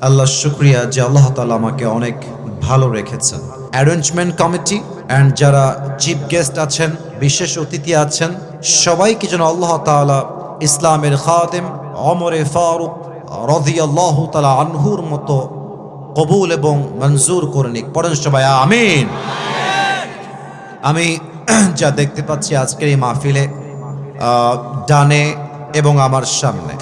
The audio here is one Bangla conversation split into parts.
আল্লাহ শুকরিয়া যে আল্লাহ তাআলা আমাকে অনেক ভালো রেখেছেন। অ্যারেঞ্জমেন্ট কমিটি অ্যান্ড যারা চিফ গেস্ট আছেন, বিশেষ অতিথি আছেন, সবাইকে যেন আল্লাহ তাআলা ইসলামের খাদেম ওমরে ফারুক রাদিয়াল্লাহু তাআলা আনহুর মতো কবুল এবং মঞ্জুর করে নিক। পড়েন সবাই আমিন। আমি যা দেখতে পাচ্ছি আজকের এই মাহফিলে ডানে এবং আমার সামনে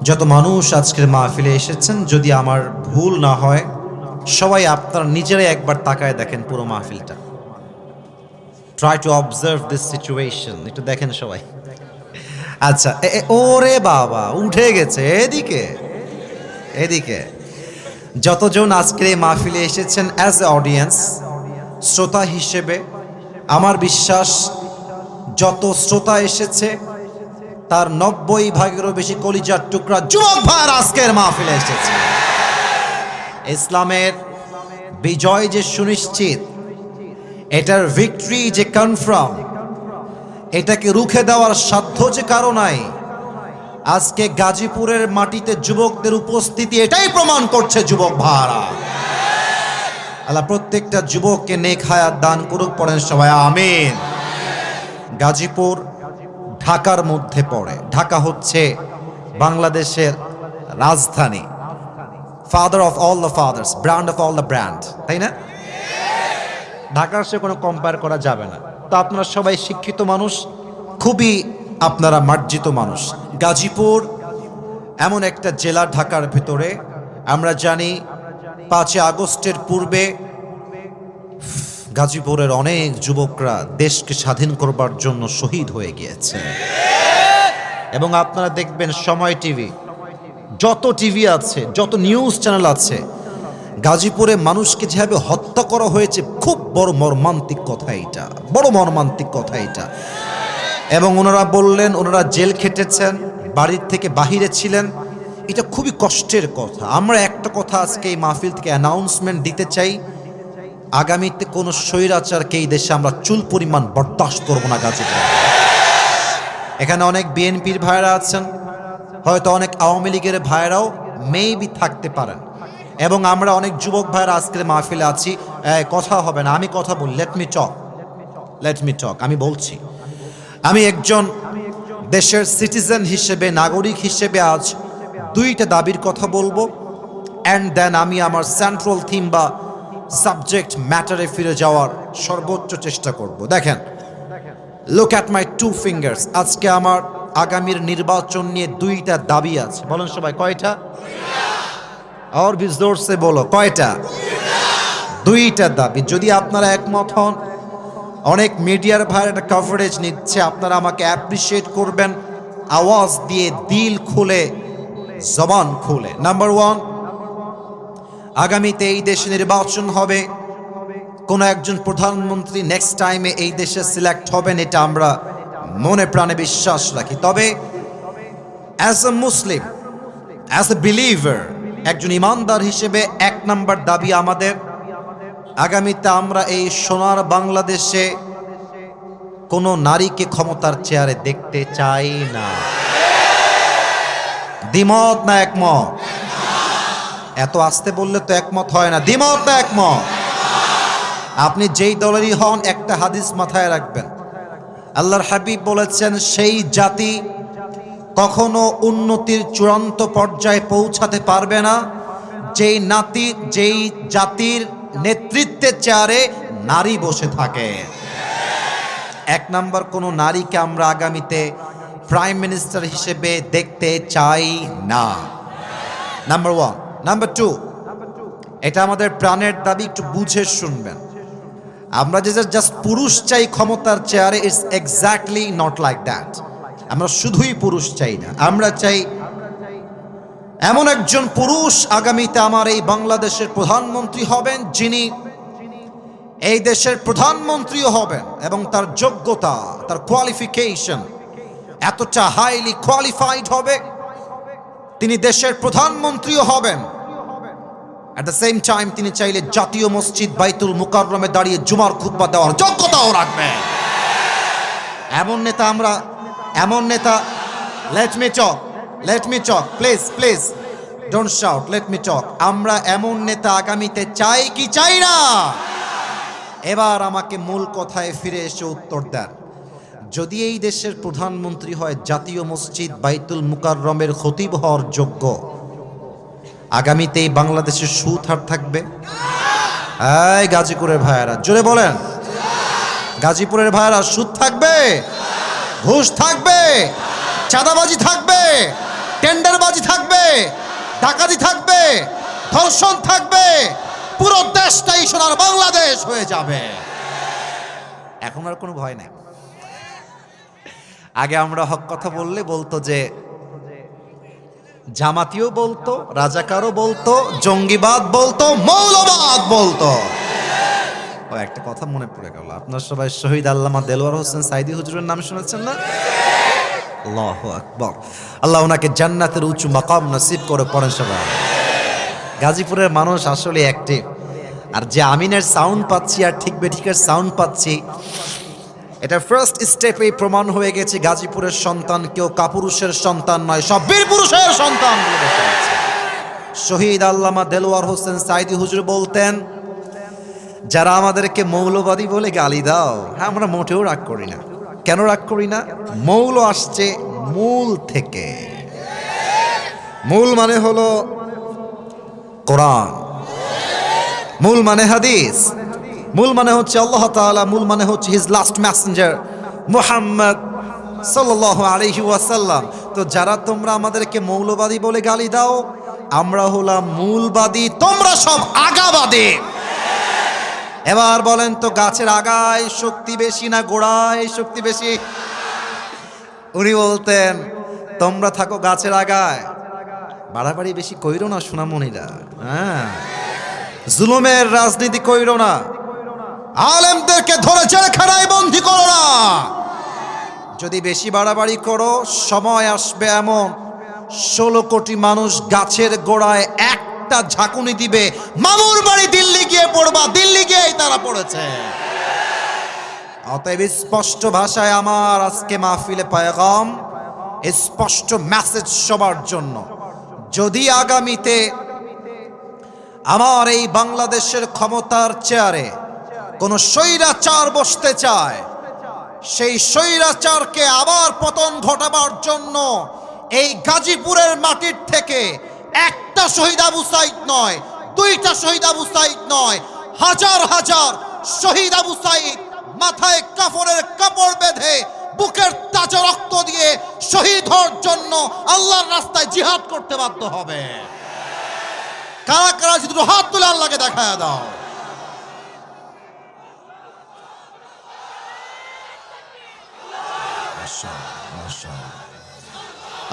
যত মানুষ আজকের মাহফিলে এসেছেন, যদি আমার ভুল না হয় সবাই আপনারা নিজেরাই একবার তাকায় দেখেন পুরো মাহফিলটা। Try to observe this situation, একটু দেখেন সবাই। আচ্ছা, ওরে বাবা উঠে গেছে এদিকে এদিকে। যতজন আজকের এই মাহফিলে এসেছেন অ্যাজ এ অডিয়েন্স, শ্রোতা হিসেবে আমার বিশ্বাস যত শ্রোতা এসেছে তার 90 ভাগেরও বেশি কলিজার টুকরা যুবক ভাইয়ের আজকের মাহফিলে এসেছে। ইসলামের বিজয় যে সুনিশ্চিত, এটার ভিক্টরি যে কনফার্ম, এটাকে রুখে দেওয়ার সাধ্য যে কারো নাই। আজকে গাজীপুরের মাটিতে যুবকদের উপস্থিতি এটাই প্রমাণ করছে। যুবক ভাইরা, আল্লাহ প্রত্যেকটা যুবককে নেক হায়াত দান করুক। পড়েন সবাই আমিন। গাজীপুর ঢাকার মধ্যে পড়ে। ঢাকা হচ্ছে বাংলাদেশের রাজধানী, father of all the father's, brand of all the brand, তাই না? ঢাকার সে কোনো কম্পেয়ার করা যাবে না। তো আপনারা সবাই শিক্ষিত মানুষ, খুবই আপনারা মার্জিত মানুষ। গাজীপুর এমন একটা জেলা ঢাকার ভিতরে, আমরা জানি 5 আগস্টের পূর্বে গাজীপুরের অনেক যুবকরা দেশকে স্বাধীন করবার জন্য শহীদ হয়ে গিয়েছে। এবং আপনারা দেখবেন সময় টিভি, যত টিভি আছে, যত নিউজ চ্যানেল আছে, গাজীপুরে মানুষকে যেভাবে হত্যা করা হয়েছে, খুব বড় মর্মান্তিক কথা এটা, বড় মর্মান্তিক কথা এটা। এবং ওনারা বললেন ওনারা জেল খেটেছেন, বাড়ির থেকে বাহিরে ছিলেন। এটা খুবই কষ্টের কথা। আমরা একটা কথা আজকে এই মাহফিল থেকে অ্যানাউন্সমেন্ট দিতে চাই, আগামীতে কোনো স্বৈরাচারকে এই দেশে আমরা চুল পরিমাণ বরদাস্ত করব না। গাজীপুর এখানে অনেক বিএনপির ভাইরা আছেন, হয়তো অনেক আওয়ামী লীগের ভাইরাও মেবি থাকতে পারেন, এবং আমরা অনেক যুবক ভাইরা আজকের মাহফিলে আছি। কথা হবে না, আমি কথা বলি। লেট মি টক। আমি বলছি, আমি একজন দেশের সিটিজেন হিসেবে, নাগরিক হিসেবে আজ 2টা দাবির কথা বলবো, অ্যান্ড দেন আমি আমার সেন্ট্রাল থিম বা সাবজেক্ট ম্যাটারে ফিরে যাওয়ার সর্বোচ্চ চেষ্টা করব। দেখেন, লুক অ্যাট মাই 2 ফিঙ্গার্স। আজকে আমার আগামীর নির্বাচন নিয়ে 2টা দাবি আছে। বলেন সবাই কয়টা? আর भी जोर से বলো কয়টা? 2টা দাবি। যদি আপনারা একমত হন, অনেক মিডিয়ার ভাইয়ের একটা কভারেজ নিচ্ছে, আপনারা আমাকে অ্যাপ্রিসিয়েট করবেন আওয়াজ দিয়ে, দিল খুলে, জবান খুলে। নাম্বার 1, আগামীতে এই দেশে নির্বাচন হবে, কোন একজন প্রধানমন্ত্রী নেক্সট টাইমে এই দেশে সিলেক্ট হবেন, এটা আমরা মনে প্রাণে বিশ্বাস রাখি। তবে as a Muslim, as a believer, একজন ইমানদার হিসেবে 1 নাম্বার দাবি আমাদের, আগামীতে আমরা এই সোনার বাংলাদেশে কোনো নারীকে ক্ষমতার চেয়ারে দেখতে চাই না। দ্বিমত না একমত? এত আস্তে বললে তো একমত হয় না। দ্বিমত না একমত? আপনি যেই দলেরই হন, একটা হাদিস মাথায় রাখবেন। আল্লাহর হাবিব বলেছেন, সেই জাতি কখনো উন্নতির চূড়ান্ত পর্যায়ে পৌঁছাতে পারবে না যেই জাতির নেতৃত্বের চেয়ারে নারী বসে থাকে। 1 নাম্বার, কোনো নারীকে আমরা আগামীতে প্রাইম মিনিস্টার হিসেবে দেখতে চাই না। নাম্বার 1। নাম্বার 2, এটা আমাদের প্রাণের দাবি, একটু বুঝে শুনবেন। আমরা যে জাস্ট পুরুষ চাই ক্ষমতার চেয়ারে, it's exactly not like that. আমরা শুধুই পুরুষ চাই না, আমরা চাই এমন একজন পুরুষ আগামীতে আমার এই বাংলাদেশের প্রধানমন্ত্রী হবেন, যিনি এই দেশের প্রধানমন্ত্রীও হবেন এবং তার যোগ্যতা, তার কোয়ালিফিকেশন এতটা হাইলি কোয়ালিফাইড হবে, তিনি দেশের প্রধানমন্ত্রীও হবেন। অ্যাট দ্য সেম টাইম তিনি চাইলে জাতীয় মসজিদ বাইতুল মুকাররমে দাঁড়িয়ে জুমার খুতবা দেওয়ার যোগ্যতাও রাখবেন। এমন নেতা, let me talk please. Don't shout, let me talk. আমরা এমন নেতা আগামীতে চাই কি চাই না? এবার আমাকে মূল কথায় ফিরে এসে উত্তর দেন। যদি এই দেশের প্রধানমন্ত্রী হয় জাতীয় মসজিদ বাইতুল মুকাররমের খতিব হওয়ার যোগ্য, আগামীতে এই বাংলাদেশের সুদ হার থাকবে? এই গাজীপুরের ভাইয়ারা জোরে বলেন, গাজীপুরের ভাইয়ারা সুদ থাকবে? ঘুষ থাকবে? চাঁদাবাজি থাকবে? টেন্ডারবাজি থাকবে? ডাকাতি থাকবে? ধর্ষণ থাকবে? পুরো দেশটাই সোনার বাংলাদেশ হয়ে যাবে। এখন আর কোনো ভয় নাই। আগে আমরা হক কথা বললে বলতো যে জামাতিও বলতো, রাজাকারও বলতো, জঙ্গিবাদ বলতো, মৌলবাদ বলতো। ও একটা কথা মনে পড়ে গেল, আপনার সবাই শহীদ আল্লামা দেলোয়ার হোসেন সাইদি হুজুরের নাম শুনেছেন না? আল্লাহু আকবার। আল্লাহ ওনাকে জান্নাতের উঁচু মাকাম নসিব করে পড়েন সবাই। গাজীপুরের মানুষ আসলে অ্যাক্টিভ। আর যে আমিনের সাউন্ড পাচ্ছি আর ঠিক বেঠিকের সাউন্ড পাচ্ছি, এটা ফার্স্ট স্টেপেই প্রমাণ হয়ে গেছে গাজীপুরের সন্তান কেউ কাপুরুষের সন্তান নয়, সব বীর পুরুষের সন্তান। শহীদ আল্লামা দেলোয়ার হোসেন সাইদি হুজুর বলতেন, যারা আমাদেরকে মৌলবাদী বলে গালি দাও, হ্যাঁ আমরা মোটেও রাগ করি না। কেন রাগ করি না? মৌল আসছে মূল থেকে। মূল মানে হলো কোরআন, মূল মানে হাদিস, মূল মানে হচ্ছে আল্লাহ তাআলা, মূল মানে হচ্ছে হিজ লাস্ট মেসেঞ্জার মুহাম্মদ সাল্লাল্লাহু আলাইহি ওয়াসাল্লাম। তো যারা তোমরা আমাদেরকে মৌলবাদী বলে গালি দাও, আমরা হলাম মূলবাদী, তোমরা সব আগাবাদী। এবার বলেন তো, গাছের আগায় শক্তি বেশি না গোড়ায় শক্তি বেশি? উনি বলতেন তোমরা থাকো গাছের আগায়, বাড়াবাড়ি বেশি কইরো না সোনামণিরা, হ্যাঁ জুলুমের রাজনীতি কইরো না, আলেমদেরকে ধরে জেলখানায় বন্দী করো না। যদি বেশি বাড়াবাড়ি করো, সময় আসবে এমন 16 কোটি মানুষ গাছের গোড়ায় একটা ঝাঁকুনি দিবে, মামুর বাড়ি দিল্লি গিয়ে পড়বা, দিল্লি গিয়েই তারা পড়েছে। অতএব স্পষ্ট ভাষায় আমার আজকে মাহফিলে পায়গাম, স্পষ্ট মেসেজ সবার জন্য। যদি আগামীতে আমার এই বাংলাদেশের ক্ষমতার চেয়ারে কোন স্বৈরাচার বসতে চায়, সেই স্বৈরাচারকে আবার পতন ঘটাবার জন্য এই গাজীপুরের মাটির থেকে একটা শহীদ আবু সাইদ নয়, 2টা শহীদ আবু সাইদ নয়, হাজার হাজার শহীদ আবু সাইদ মাথায় কাফনের কাপড় বেঁধে বুকের তাজা রক্ত দিয়ে শহীদ হওয়ার জন্য আল্লাহর রাস্তায় জিহাদ করতে বাধ্য হবে। কারা কারা দুটো হাত তুলে আল্লাহকে দেখায় দাও।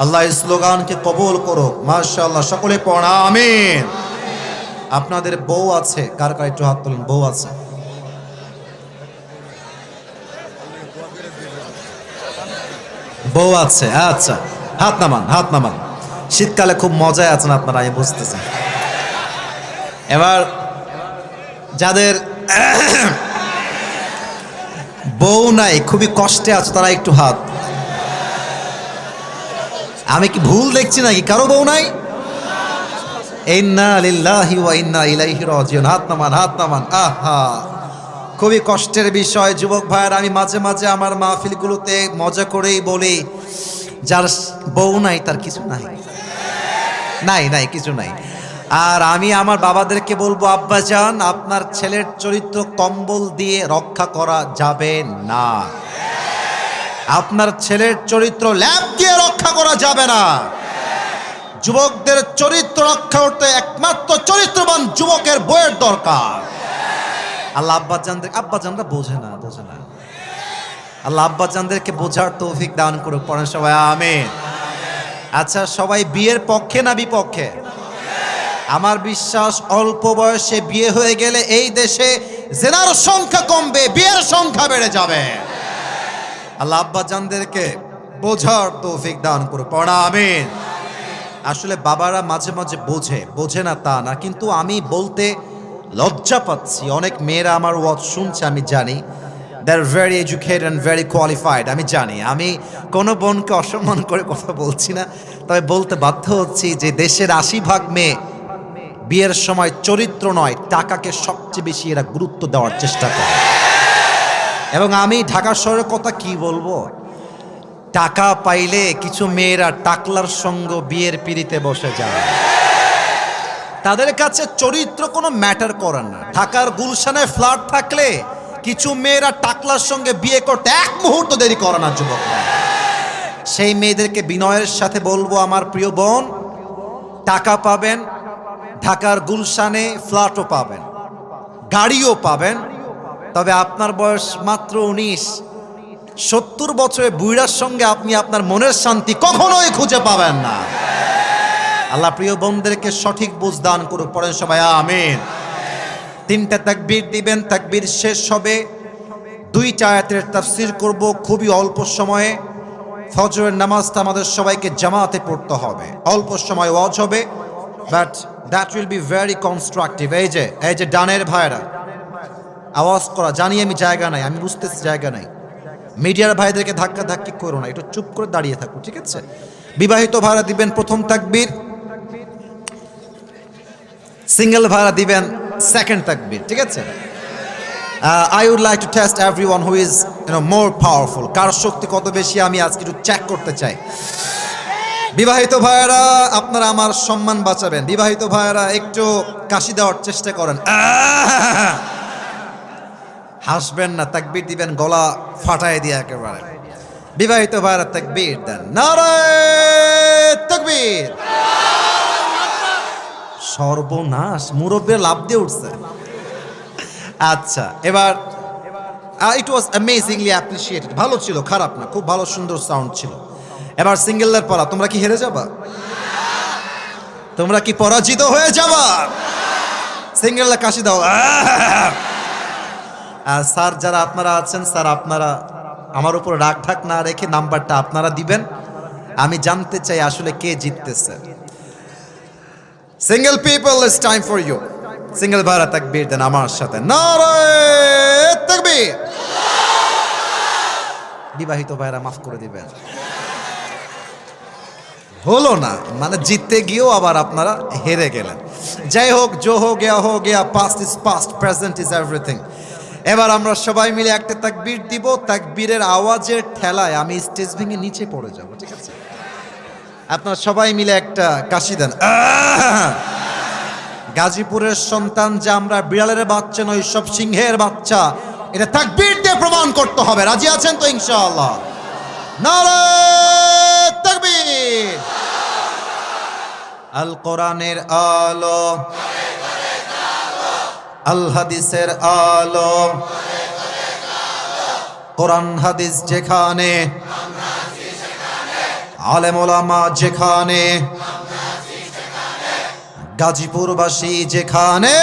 আল্লাহ এই স্লোগানকে কবুল করুক, মাশাআল্লাহ। সকলে পড়া আমিন। আপনাদের বউ আছে? কার কার একটু হাত তুলুন, বউ আছে? বউ আছে, আচ্ছা হাত নামান, হাত নামান। শীতকালে খুব মজায় আছেন আপনারা, আমি বুঝতেছি। এবার যাদের বউ নাই, খুবই কষ্টে আছে, তারা একটু হাত। আমি কি ভুল দেখছি নাকি? কারো বউ নাই? ইন্না লিল্লাহি ওয়া ইন্না ইলাইহি রাজিউন। হাত নামান, হাত নামান। আহা, খুবই কষ্টের বিষয় যুবক ভাইয়ের। আমি মাঝে মাঝে আমার মাহফিলগুলোতে মজা করেই বলি, যার বউ নাই তার কিছু নাই, নাই নাই কিছু নাই। আর আমি আমার বাবাদেরকে বলবো, আব্বাজান আপনার ছেলের চরিত্র কম্বল দিয়ে রক্ষা করা যাবে না, আপনার ছেলের চরিত্র ল্যাব দিয়ে রক্ষা করা যাবে না। যুবকদের চরিত্র রক্ষা করতে একমাত্র চরিত্রবান যুবকের বইয়ের দরকার। আল্লাহ আব্বাজানরা বোঝে না, বোঝে না। আল্লাহ আব্বাজানদেরকে বোঝার তৌফিক দান করুক। পড়েন সবাই আমিন। আচ্ছা, সবাই বিয়ের পক্ষে না বিপক্ষে? আমার বিশ্বাস অল্প বয়সে বিয়ে হয়ে গেলে এই দেশে জেনার সংখ্যা কমবে, বিয়ের সংখ্যা বেড়ে যাবে। আল্লাহ আব্বাজানদেরকে বোঝার তৌফিক দান করুক। পড়া আমিন। আসলে বাবারা মাঝে মাঝে বোঝে না তা না, কিন্তু আমি বলতে লজ্জা পাচ্ছি। অনেক মেয়েরা আমার ওয়াজ শুনছে আমি জানি, they are very educated and very qualified. আমি জানি, আমি কোনো বোনকে অসম্মান করে কথা বলছি না, তবে বলতে বাধ্য হচ্ছি যে দেশের ৮০% মেয়ে বিয়ের সময় চরিত্র নয়, টাকাকে সবচেয়ে বেশি এরা গুরুত্ব দেওয়ার চেষ্টা করে। এবং আমি ঢাকা শহরের কথা কি বলবো, টাকা পাইলে কিছু মেয়েরা টাকলার সঙ্গ বিয়ের পিড়িতে বসে যায়। তাদের কাছে চরিত্র কোনো ম্যাটার করে না। ঢাকার গুলশানে ফ্ল্যাট থাকলে কিছু মেয়েরা টাকলার সঙ্গে বিয়ে করতে এক মুহূর্ত দেরি করে না যুবকরা। সেই মেয়েদেরকে বিনয়ের সাথে বলবো, আমার প্রিয় বোন, টাকা পাবেন, ঢাকার গুলশানে ফ্ল্যাটও পাবেন, গাড়িও পাবেন, তবে আপনার বয়স মাত্র 19। 70 বছরের বুইড়ার সঙ্গে আপনি আপনার মনের শান্তি কখনোই খুঁজে পাবেন না। আল্লাহ প্রিয় বোনদেরকে সঠিক বুঝ দান করুক। পড়েন সবাই আমিন। 3টা তাকবীর দিবেন, তাকবীর শেষ হবে। 2টা আয়াতের তাফসীর করব খুবই অল্প সময়ে। ফজরের নামাজটা আমাদের সবাইকে জামাতে পড়তে হবে, অল্প সময় ওয়াজ হবে, but that will be very constructive. এই যে ডানের ভাইরা আওয়াজ করা, জানি আমি জায়গা নাই, আমি বুঝতেছি জায়গা নাই। মিডিয়ার ভাইদেরকে ধাক্কা ধাক্কি করো না, একটু চুপ করে দাঁড়িয়ে থাকো, ঠিক আছে? বিবাহিত ভাইরা দিবেন প্রথম তাকবীর, সিঙ্গেল ভাইরা দিবেন সেকেন্ড তাকবীর, ঠিক আছে? I would like to test everyone who is more powerful. কার শক্তি কত বেশি আমি আজকে একটু চেক করতে চাই। বিবাহিত ভাইরা আপনারা আমার সম্মান বাঁচাবেন। বিবাহিত ভাইরা একটু কাশি দেওয়ার চেষ্টা করেন, হাসবেন না, তাকবীর দিবেন গলা ফাটায় দিয়ে একেবারে। বিবাহিত ভাইরা তাকবীর দেন, নারায়ে তাকবীর। সর্বনাশ, মুরব্বীর লাভ দিয়ে উঠছে। আচ্ছা, এবার ইট ওয়াজ অ্যামেজিংলি অ্যাপ্রিশিয়েটেড। ভালো ছিল, খারাপ না, খুব ভালো সুন্দর সাউন্ড ছিল। এবার সিঙ্গেলদের পড়া, তোমরা কি হেরে যাবা? তোমরা কি পরাজিত হয়ে যাবা? সিঙ্গেলরা কাশি দাও। আর স্যার যারা আপনারা আছেন, স্যার আপনারা আমার উপর রাগ ঢাক না রেখে নাম্বারটা আপনারা দিবেন। আমি জানতে চাই আসলে কে জিততেছে। Single people, it's time for you. Single ভাইরা তাকবীর দেন আমার সাথে, নারায়ে তাকবীর। বিবাহিত ভাইরা মাফ করে দিবেন। হলো না, মানে জিততে গিয়েও আবার আপনারা হেরে গেলেন। যাই হোক, জো হো গেয়া, past is past, present is everything. এবার আমরা সবাই মিলে একটা তাকবীর দিব। তাকবীরের আওয়াজের ঠেলায় আমি স্টেজ ভেঙে নিচে পড়ে যাব, ঠিক আছে? আপনারা সবাই মিলে একটা কাশি দেন। গাজীপুরের সন্তান যে আমরা, বিড়ালের বাচ্চা নই, সব সিংহের বাচ্চা, এটা তাকবীর দিয়ে প্রমাণ করতে হবে। রাজি আছেন তো ইনশাআল্লাহ? নারায়ে তাকবীর। আল কোরআনের আলো, আল হাদিসের আলো, কোরআন হাদিস যেখানে, আলেম ওলামা যেখানে, গাজীপুরবাসী যেখানে,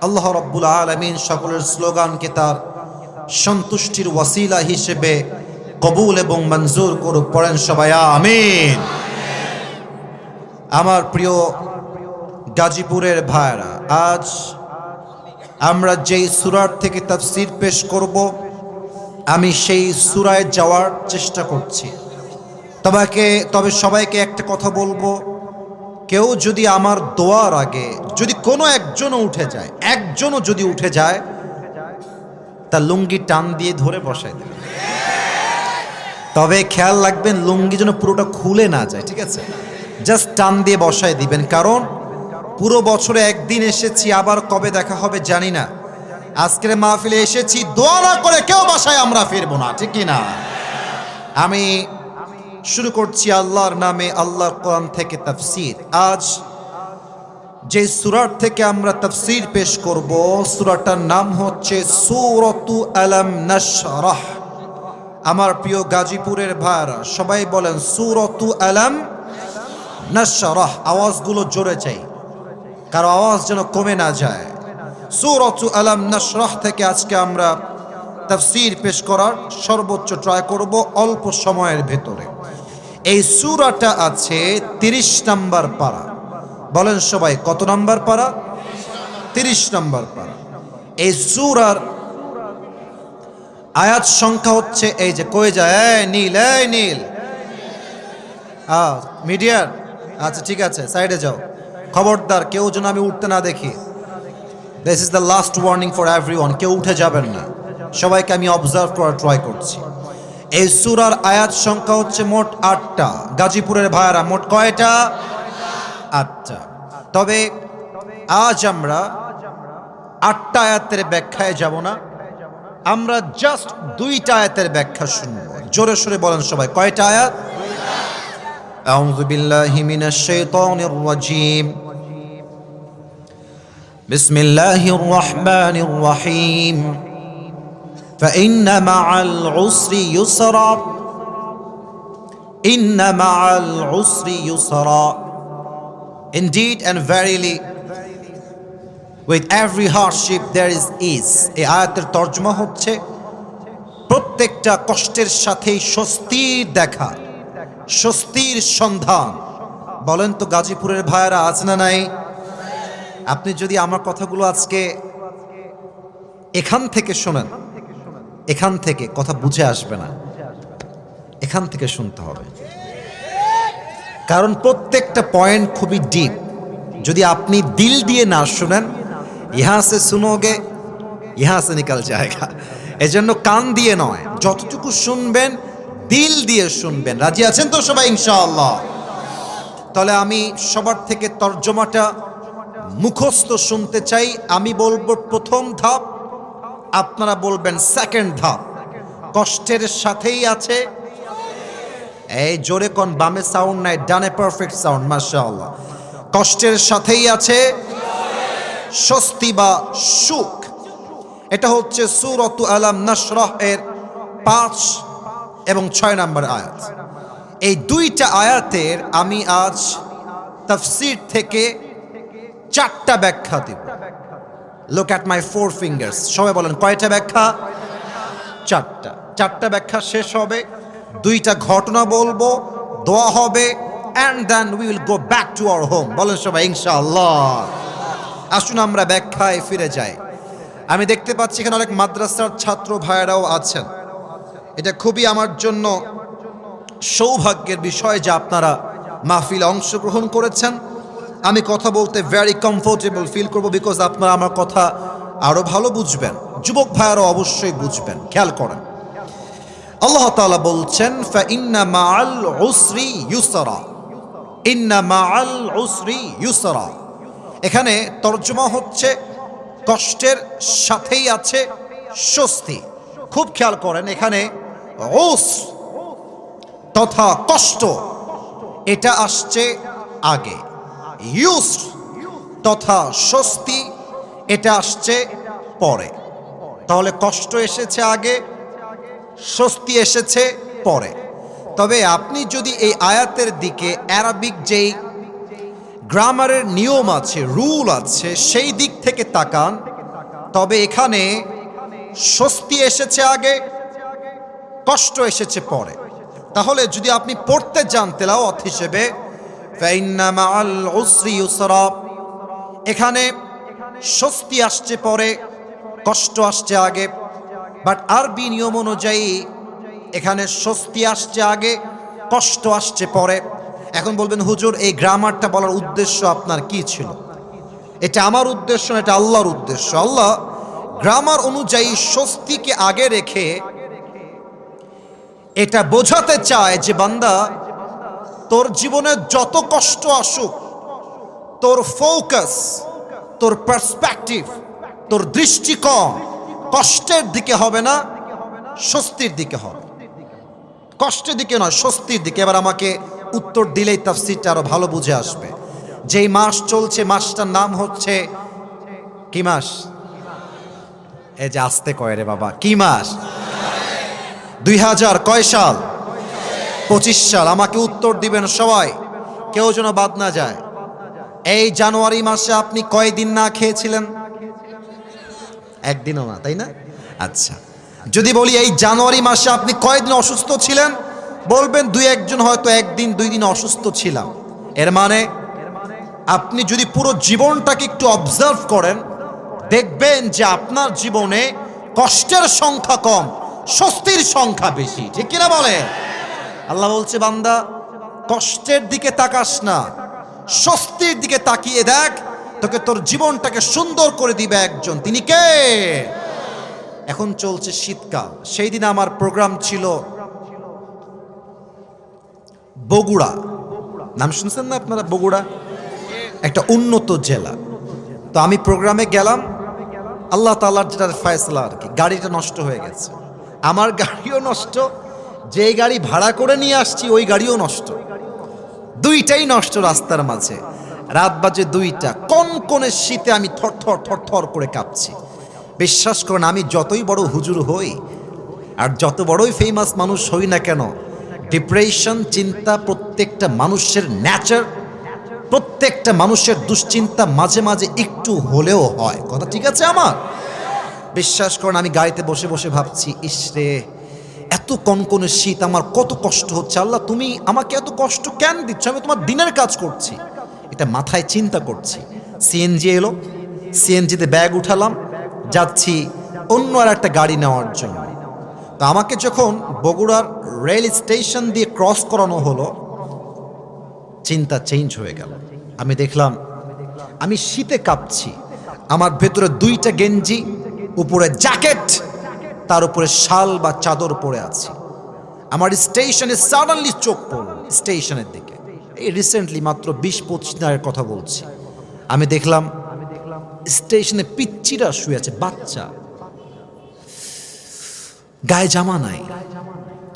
আল্লাহ রাব্বুল আলামিন সকলের স্লোগানকে তার সন্তুষ্টির ওয়াসিলা হিসেবে কবুল এবং মঞ্জুর করুক। পড়েন সবাই আমিন। আমার প্রিয় গাজীপুরের ভাইরা, আজ আমরা যেই সূরার থেকে তাফসীর পেশ করব, আমি সেই সূরায় যাওয়ার চেষ্টা করছি। তবে সবাইকে একটা কথা বলবো, কেউ যদি আমার দোয়ার আগে যদি কোনো একজনও উঠে যায়, তার লুঙ্গি টান দিয়ে ধরে বসায় দেবে। তবে খেয়াল রাখবেন লুঙ্গি যেন পুরোটা খুলে না যায়, ঠিক আছে? জাস্ট টান দিয়ে বসায় দিবেন, কারণ পুরো বছরে একদিন এসেছি, আবার কবে দেখা হবে জানি না। আজকের মাহফিলে এসেছি, দোয়া না করে কেউ বাসায় আমরা ফিরবো না, ঠিক কি না? আমি শুরু করছি আল্লাহর নামে, আল্লাহর কোরআন থেকে তাফসীর। আজ যে সূরার থেকে আমরা তাফসীর পেশ করব, সূরাটার নাম হচ্ছে সূরাতু আলাম নাশরাহ। আমার প্রিয় গাজীপুরের ভাইরা সবাই বলেন সূরাতু আলাম নাশরাহ। আওয়াজগুলো জোরে চাই, কারো আওয়াজ যেন কমে না যায়। সূরাতু আলাম নাশরাহ থেকে আজকে আমরা তাফসীর পেশ করার সর্বোচ্চ ট্রাই করব অল্প সময়ের ভেতরে। এই সূরাটা আছে 30 নম্বর পারা। বলেন সবাই, কত নম্বর পারা? 30 নম্বর পারা। এই সূরার আয়াত সংখ্যা হচ্ছে এই যে কয়ে যায়, এই নীল, এই নীল, মিডিয়ার, আচ্ছা ঠিক আছে সাইডে যাও, খবরদার কেউ যেন আমি উঠতে না দেখি। This is the last warning for everyone, কেউ উঠে যাবেন না, সবাইকে আমি অবজার্ভ করার ট্রাই করছি। এই সূরার আয়াত সংখ্যা হচ্ছে মোট 8টা। গাজীপুরের ভাইয়ারা মোট কয়টা? 8টা। তবে আজ আমরা 8টা আয়াতের ব্যাখ্যায় যাব না, আমরা জাস্ট 2টা আয়াতের ব্যাখ্যা শুনব। জোরে সোরে বলেন সবাই, কয়টা আয়াত? আউযু বিল্লাহি মিনাশ শাইতানির রাজীম, বিসমিল্লাহির রহমানির রহিম, ফাইন্না মা'আল উসরি ইউসরা, ইন্না মা'আল উসরি ইউসরা, indeed and verily with every hardship there is ease। এই আয়াতের তর্জমা হচ্ছে প্রত্যেকটা কষ্টের সাথেই স্বস্তির দেখা, স্বস্তির সন্ধান। বলেন তো গাজীপুরের ভাইয়ারা আছে না নাই? আপনি যদি আমার কথাগুলো আজকে এখান থেকে শোনেন, এখান থেকে কথা বুঝে আসবে না, এখান থেকে শুনতে হবে, কারণ প্রত্যেকটা পয়েন্ট খুবই ডিপ। যদি আপনি দিল দিয়ে না শুনেন, ইহা সে শুনোগে ইহা সে নিকাল জায়গা। এজন্য কান দিয়ে নয়, যতটুকু শুনবেন দিল দিয়ে শুনবেন। রাজি আছেন তো সবাই ইনশাআল্লাহ? তাহলে আমি সবার থেকে তর্জমাটা মুখস্থ শুনতে চাই। আমি বলবো প্রথম ধাপ, আপনারা বলবেন সেকেন্ড ধাপ। কষ্টের সাথেই আছে, এই জোরে কোন, বামে সাউন্ড নাই, ডানে পারফেক্ট সাউন্ড, মাশাআল্লাহ। কষ্টের সাথেই আছে স্বস্তি বা সুখ। এটা হচ্ছে সূরাতু আলাম নাশরাহ এর 5 এবং 6 নম্বর আয়াত। এই 2টা আয়াতের আমি আজ তাফসীর থেকে 4টা ব্যাখ্যা দেব। Look at my 4 fingers. সবাই বলেন কয়টা ব্যাখ্যা? 4টা। 4টা ব্যাখ্যা শেষ হবে, 2টা ঘটনা বলবো, দোয়া হবে, and then we will go back to our home। বলেন সবাই ইনশাআল্লাহ। আসুন আমরা ব্যাখ্যায় ফিরে যাই। আমি দেখতে পাচ্ছি এখানে অনেক মাদ্রাসার ছাত্র ভাইয়েরাও আছেন। এটা খুবই আমার জন্য সৌভাগ্যের বিষয় যে আপনারা মাহফিলে অংশগ্রহণ করেছেন। আমি কথা বলতে ভেরি কমফোর্টেবল ফিল করব, বিকজ আপনারা আমার কথা আরো ভালো বুঝবেন। যুবক ভাইয়েরাও অবশ্যই বুঝবেন। খেয়াল করেন, আল্লাহ তাআলা বলছেন ফাইন্না মা'আল উসরি ইউসরা, ইন্না মা'আল উসরি ইউসরা। এখানে তর্জমা হচ্ছে কষ্টের সাথেই আছে স্বস্তি। খুব খেয়াল করেন, এখানে উসর তথা কষ্ট এটা আসছে আগে, ইউসর তথা স্বস্তি এটা আসছে পরে। তাহলে কষ্ট এসেছে আগে, স্বস্তি এসেছে পরে। তবে আপনি যদি এই আয়াতের দিকে আরবিক যেই গ্রামারের নিয়ম আছে, রুল আছে, সেই দিক থেকে তাকান, তবে এখানে স্বস্তি এসেছে আগে, কষ্ট এসেছে পরে। তাহলে যদি আপনি পড়তে যান তেলাওয়াত হিসেবে, ফাইন্না মা'আল উসরি ইউসরা, এখানে স্বস্তি আসছে পরে, কষ্ট আসছে আগে। বাট আরবি নিয়ম অনুযায়ী এখানে স্বস্তি আসছে আগে, কষ্ট আসছে পরে। এখন বলবেন হুজুর এই গ্রামারটা বলার উদ্দেশ্য আপনার কি ছিল? এটা আমার উদ্দেশ্য না, এটা আল্লাহর উদ্দেশ্য। আল্লাহ গ্রামার অনুযায়ী স্বস্তিকে আগে রেখে এটা বোঝাতে চায় যে বান্দা, তোর জীবনে যত কষ্ট আসুক, তোর ফোকাস, তোর পার্সপেক্টিভ, তোর দৃষ্টিকোণ কষ্টের দিকে হবে না, স্বস্তির দিকে হবে। কষ্টের দিকে নয়, স্বস্তির দিকে। এবার আমাকে উত্তর দিলেই তাফসীরটা আরো ভালো বুঝে আসবে। যেই মাস চলছে, মাসটার নাম হচ্ছে কি মাস? এই যে আস্তে কয় রে বাবা, কি মাস? 2000 কয় সাল? 25 সাল। আমাকে উত্তর দিবেন সবাই, কেউ যেন বাদ না যায়। এই জানুয়ারি মাসে আপনি কয়দিন না খেয়েছিলেন? একদিনও না, তাই না? আচ্ছা, যদি বলি এই জানুয়ারি মাসে আপনি কয়দিন অসুস্থ ছিলেন, বলবেন 2-1 জন হয়তো 1 দিন 2 দিন অসুস্থ ছিলাম। এর মানে আপনি যদি পুরো জীবনটাকে একটু অবজার্ভ করেন, দেখবেন যে আপনার জীবনে কষ্টের সংখ্যা কম, স্বস্তির সংখ্যা বেশি, ঠিক কিনা বলে? আল্লাহ বলছে বান্দা কষ্টের দিকে তাকাস না, স্বস্তির দিকে তাকিয়ে দেখ, তোকে তোর জীবনটাকে সুন্দর করে দিবে একজন, তিনি কে? এখন চলছে শীতকাল, সেই দিন আমার প্রোগ্রাম ছিল বগুড়া। নাম শুনছেন না আপনারা? বগুড়া একটা উন্নত জেলা। তো আমি প্রোগ্রামে গেলাম, আল্লাহ তাআলার যেটা ফয়সালা আর কি, গাড়িটা নষ্ট হয়ে গেছে। আমার গাড়িও নষ্ট, যেই গাড়ি ভাড়া করে নিয়ে আসছি ওই গাড়িও নষ্ট, দুইটাই নষ্ট রাস্তার মাঝে। রাত বাজে 2টা, কনকনে শীতে আমি থরথর থরথর করে কাঁপছি। বিশ্বাস করুন, আমি যতই বড় হুজুর হই আর যত বড়ই ফেমাস মানুষ হই না কেন, ডিপ্রেশন, চিন্তা প্রত্যেকটা মানুষের নেচার, প্রত্যেকটা মানুষের দুশ্চিন্তা মাঝে মাঝে একটু হলেও হয়। কথা ঠিক আছে আমার? বিশ্বাস করুন, আমি গাড়িতে বসে বসে ভাবছি, ইসরে এত কনকনে শীত, আমার কত কষ্ট হচ্ছে। আল্লাহ তুমি আমাকে এত কষ্ট কেন দিচ্ছ? আমি তোমার দিনের কাজ করছি, এটা মাথায় চিন্তা করছি। সিএনজি এলো, সিএনজিতে ব্যাগ উঠালাম, যাচ্ছি অন্য আর একটা গাড়ি নেওয়ার জন্য। তো আমাকে যখন বগুড়ার রেল স্টেশন দিয়ে ক্রস করানো হলো, চিন্তা চেঞ্জ হয়ে গেল। আমি দেখলাম আমি শীতে কাঁপছি, আমার ভেতরে 2টা গেঞ্জি, উপরে জ্যাকেট, তার উপরে শাল বা চাদর পরে আছি। আমার স্টেশনে সাডেনলি চোখ পড়ল স্টেশনের দিকে। এই রিসেন্টলি মাত্র 20-25 দিনের কথা বলছি। আমি দেখলাম স্টেশনে পিচ্চিরা শুয়ে আছে, বাচ্চা, গায়ে জামা নাই,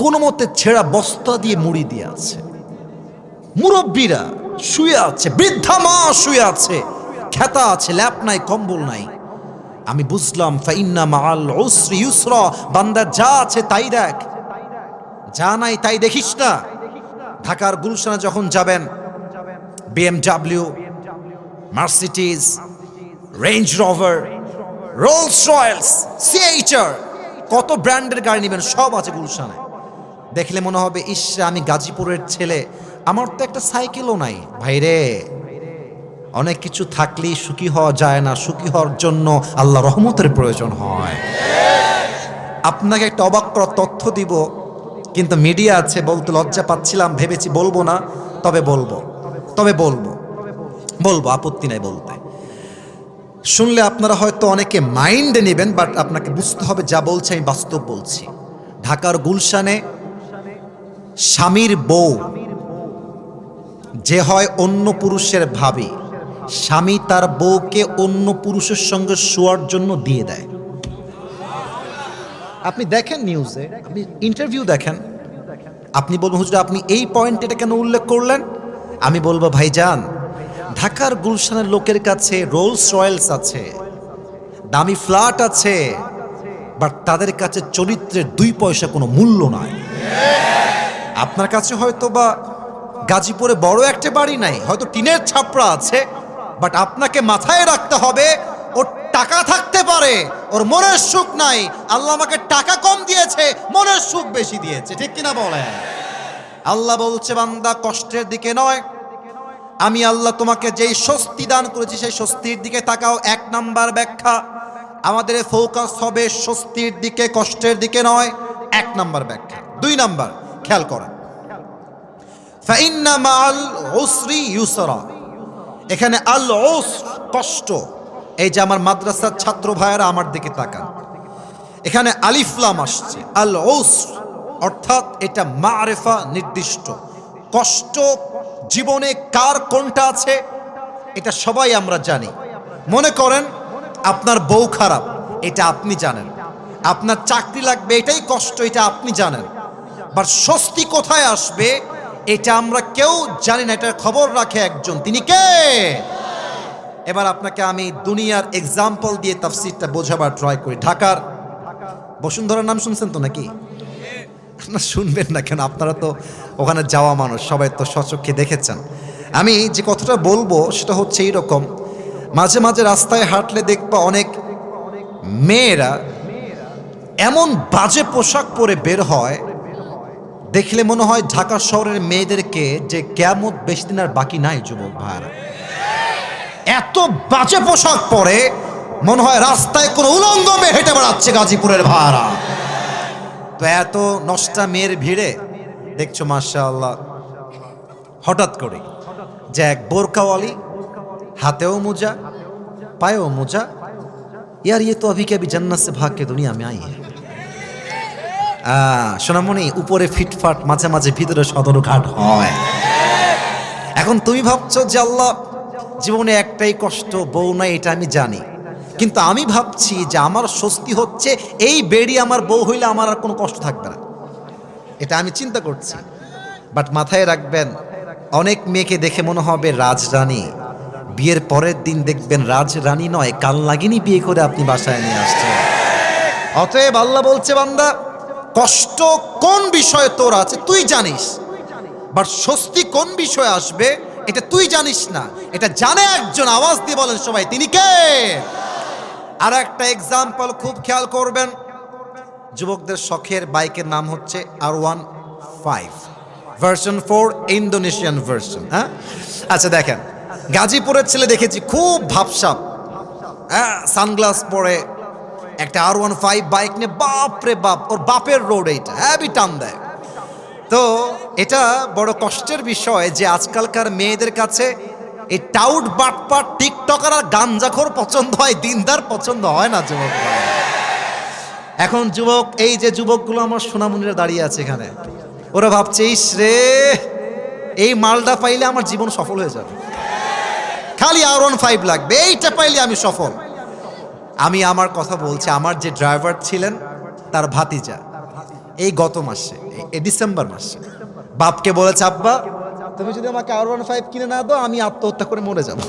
কোনো মতে ছেঁড়া বস্তা দিয়ে মুড়ি দিয়ে আছে। মুরব্বীরা শুয়ে আছে, বৃদ্ধা মা শুয়ে আছে, খেতা আছে, ল্যাপ নাই, কম্বল নাই। আমি বুঝলাম ফাইন্না মাআল উসরি ইউসরা, বান্দা যা আছে তাই দেখ, যা নাই তাই দেখিস না। ঢাকার গুলশানে যখন যাবেন, BMW, Mercedes, range rover, Rolle's Royals, C-HR, কত ব্র্যান্ডের গাড়ি নেবেন, সব আছে গুলশানে। দেখলে মনে হবে ইস, আমি গাজীপুরের ছেলে, আমার তো একটা সাইকেলও নাই। ভাইরে, অনেক কিছু থাকলেই সুখী হওয়া যায় না, সুখী হওয়ার জন্য আল্লাহ রহমতের প্রয়োজন হয়। আপনাকে একটা অবাক করার তথ্য দিব, কিন্তু মিডিয়া আছে বলতে লজ্জা পাচ্ছিলাম, ভেবেছি বলবো না, তবে বলবো, আপত্তি নাই বলতে। শুনলে আপনারা হয়তো অনেকে মাইন্ডে নেবেন, বাট আপনাকে বুঝতে হবে যা বলছি আমি বাস্তব বলছি। ঢাকার গুলশানে স্বামীর বউ যে হয় অন্য পুরুষের ভাবি, স্বামী তার বউকে অন্য পুরুষের সঙ্গে শোয়ার জন্য দিয়ে দেয়। আপনি দেখেন নিউজে, আপনি ইন্টারভিউ দেখেন, আপনি বলবেন হুজুর আপনি এই পয়েন্ট এটা কেন উল্লেখ করলেন? আমি বলবো ভাইজান, ঢাকার গুলশানের লোকের কাছে রোলস রয়েলস আছে, দামি ফ্ল্যাট আছে, বাট তাদের কাছে চরিত্রের 2 পয়সা কোনো মূল্য নাই। আপনার কাছে হয়তো বা গাজীপুরে বড় একটা বাড়ি নাই, হয়তো টিনের ছাপরা আছে, বাট আপনাকে মাথায় রাখতে হবে ওর টাকা থাকতে পারে, ওর মনের সুখ নাই। আল্লাহ আমাকে টাকা কম দিয়েছে, মনের সুখ বেশি দিয়েছে, ঠিক কিনা বলেন? আল্লাহ বলছে বান্দা কষ্টের দিকে নয়, আমি আল্লাহ তোমাকে যেই স্বস্তি দান করেছি সেই স্বস্তির দিকে তাকাও। 1 নাম্বার ব্যাখ্যা, আমাদের ফোকাস হবে স্বস্তির দিকে, কষ্টের দিকে নয়। 1 নাম্বার ব্যাখ্যা। 2 নাম্বার, খেয়াল করেন, ফাইন্না মাআল উসরি ইউসরা, এখানে আল উসর কষ্ট। এই যে আমার মাদ্রাসার ছাত্র ভাইয়েরা আমার দিকে তাকান, এখানে আলিফ লাম আসছে, আল উসর অর্থাৎ এটা মারিফা নির্দিষ্ট। কষ্ট জীবনে কার কোনটা আছে এটা সবাই আমরা জানি। মনে করেন আপনার বউ খারাপ, এটা আপনি জানেন, আপনার চাকরি লাগবে, এটাই কষ্ট, এটা আপনি জানেন। বাট স্বস্তি কোথায় আসবে এটা আমরা কেউ জানি না, এটার খবর রাখে একজন, তিনি কে? এবার আপনাকে আমি দুনিয়ার এক্সাম্পল দিয়ে তাফসীরটা বোঝাবার ট্রাই করি। ঢাকার বসুন্ধরার নাম শুনছেন তো নাকি? না শুনবেন না কেন, আপনারা তো ওখানে যাওয়া মানুষ, সবাই তো স্বচক্ষে দেখেছেন। আমি যে কথাটা বলবো সেটা হচ্ছে এইরকম, মাঝে মাঝে রাস্তায় হাঁটলে দেখবা অনেক মেয়েরা এমন বাজে পোশাক পরে বের হয়, দেখলে মনে হয় ঢাকা শহরের মেয়েদেরকে যে কিয়ামত বেশি দিন আর বাকি নাই। যুবক ভাইরা এত বাজে পোশাক পরে মনে হয় রাস্তায় কোনো উলঙ্গ মেয়ে হেঁটে বেড়াচ্ছে গাজীপুরের ভাইরা। তো এত নষ্টা মেয়ের ভিড়ে দেখছো মাশাআল্লাহ হঠাৎ করে যে এক বোরকাওয়ালি, হাতেও মোজা পায়েও মোজা, यार ये तो अभी के अभी जन्नत से भाग के दुनिया में आई है। সোনামণি উপরে ফিটফাট, মাঝে মাঝে ভিতরে সদরঘাট হয়। এখন তুমি ভাবছো যে আল্লাহ জীবনে একটাই কষ্ট, বউ নাই, এটা আমি জানি, কিন্তু আমি ভাবছি যে আমার স্বস্তি হচ্ছে এই বেড়ি আমার বউ হইলে আমার আর কোনো কষ্ট থাকবে না, এটা আমি চিন্তা করছি। বাট মাথায় রাখবেন, অনেক মেয়েকে দেখে মনে হবে রাজরানী, বিয়ের পরের দিন দেখবেন রাজরানী নয় কালনাগিনী বিয়ে করে আপনি বাসায় নিয়ে আসছেন। অতএব আল্লাহ বলছে বান্দা, কষ্ট কোন বিষয়ে তোর আছে তুই জানিস, বাট স্বস্তি কোন বিষয়ে আসবে এটা তুই জানিস না, এটা জানে একজন। আওয়াজ দিয়ে বলেন সবাই, তিনি কে? আর একটা এক্সাম্পল খুব খেয়াল করবেন, যুবকদের শখের বাইকের নাম হচ্ছে R15 ভার্সন 4 ইন্দোনেশিয়ান ভার্সন। হ্যাঁ, আচ্ছা দেখেন, গাজীপুরের ছেলে দেখেছি খুব ভাবসাব, হ্যাঁ, সানগ্লাস পরে একটা R15 বাইক নিয়ে, বাপ রে বাপ, ওর বাপের রোড এইটা, হ্যাভি টান দেয়। তো এটা বড় কষ্টের বিষয় যে আজকালকার মেয়েদের কাছে এই টাউট বাটপাট টিকটকার আর গাঞ্জাখোর পছন্দ হয়, দিনদার পছন্দ হয় না যুবক। এখন যুবক, এই যে যুবকগুলো আমার সোনামণিরা দাঁড়িয়ে আছে এখানে, ওরা ভাবছে ইস রে, এই মালটা পাইলে আমার জীবন সফল হয়ে যাবে, খালি R15 লাগবে, এইটা পাইলে আমি সফল। আমি আমার কথা বলছি, আমার যে ড্রাইভার ছিলেন তার ভাতিজা এই গত মাসে, এই ডিসেম্বর মাসে বাপকে বলেছে, আব্বা তুমি যদি আমাকে R15 কিনে না দাও আমি আত্মহত্যা করে মরে যাব।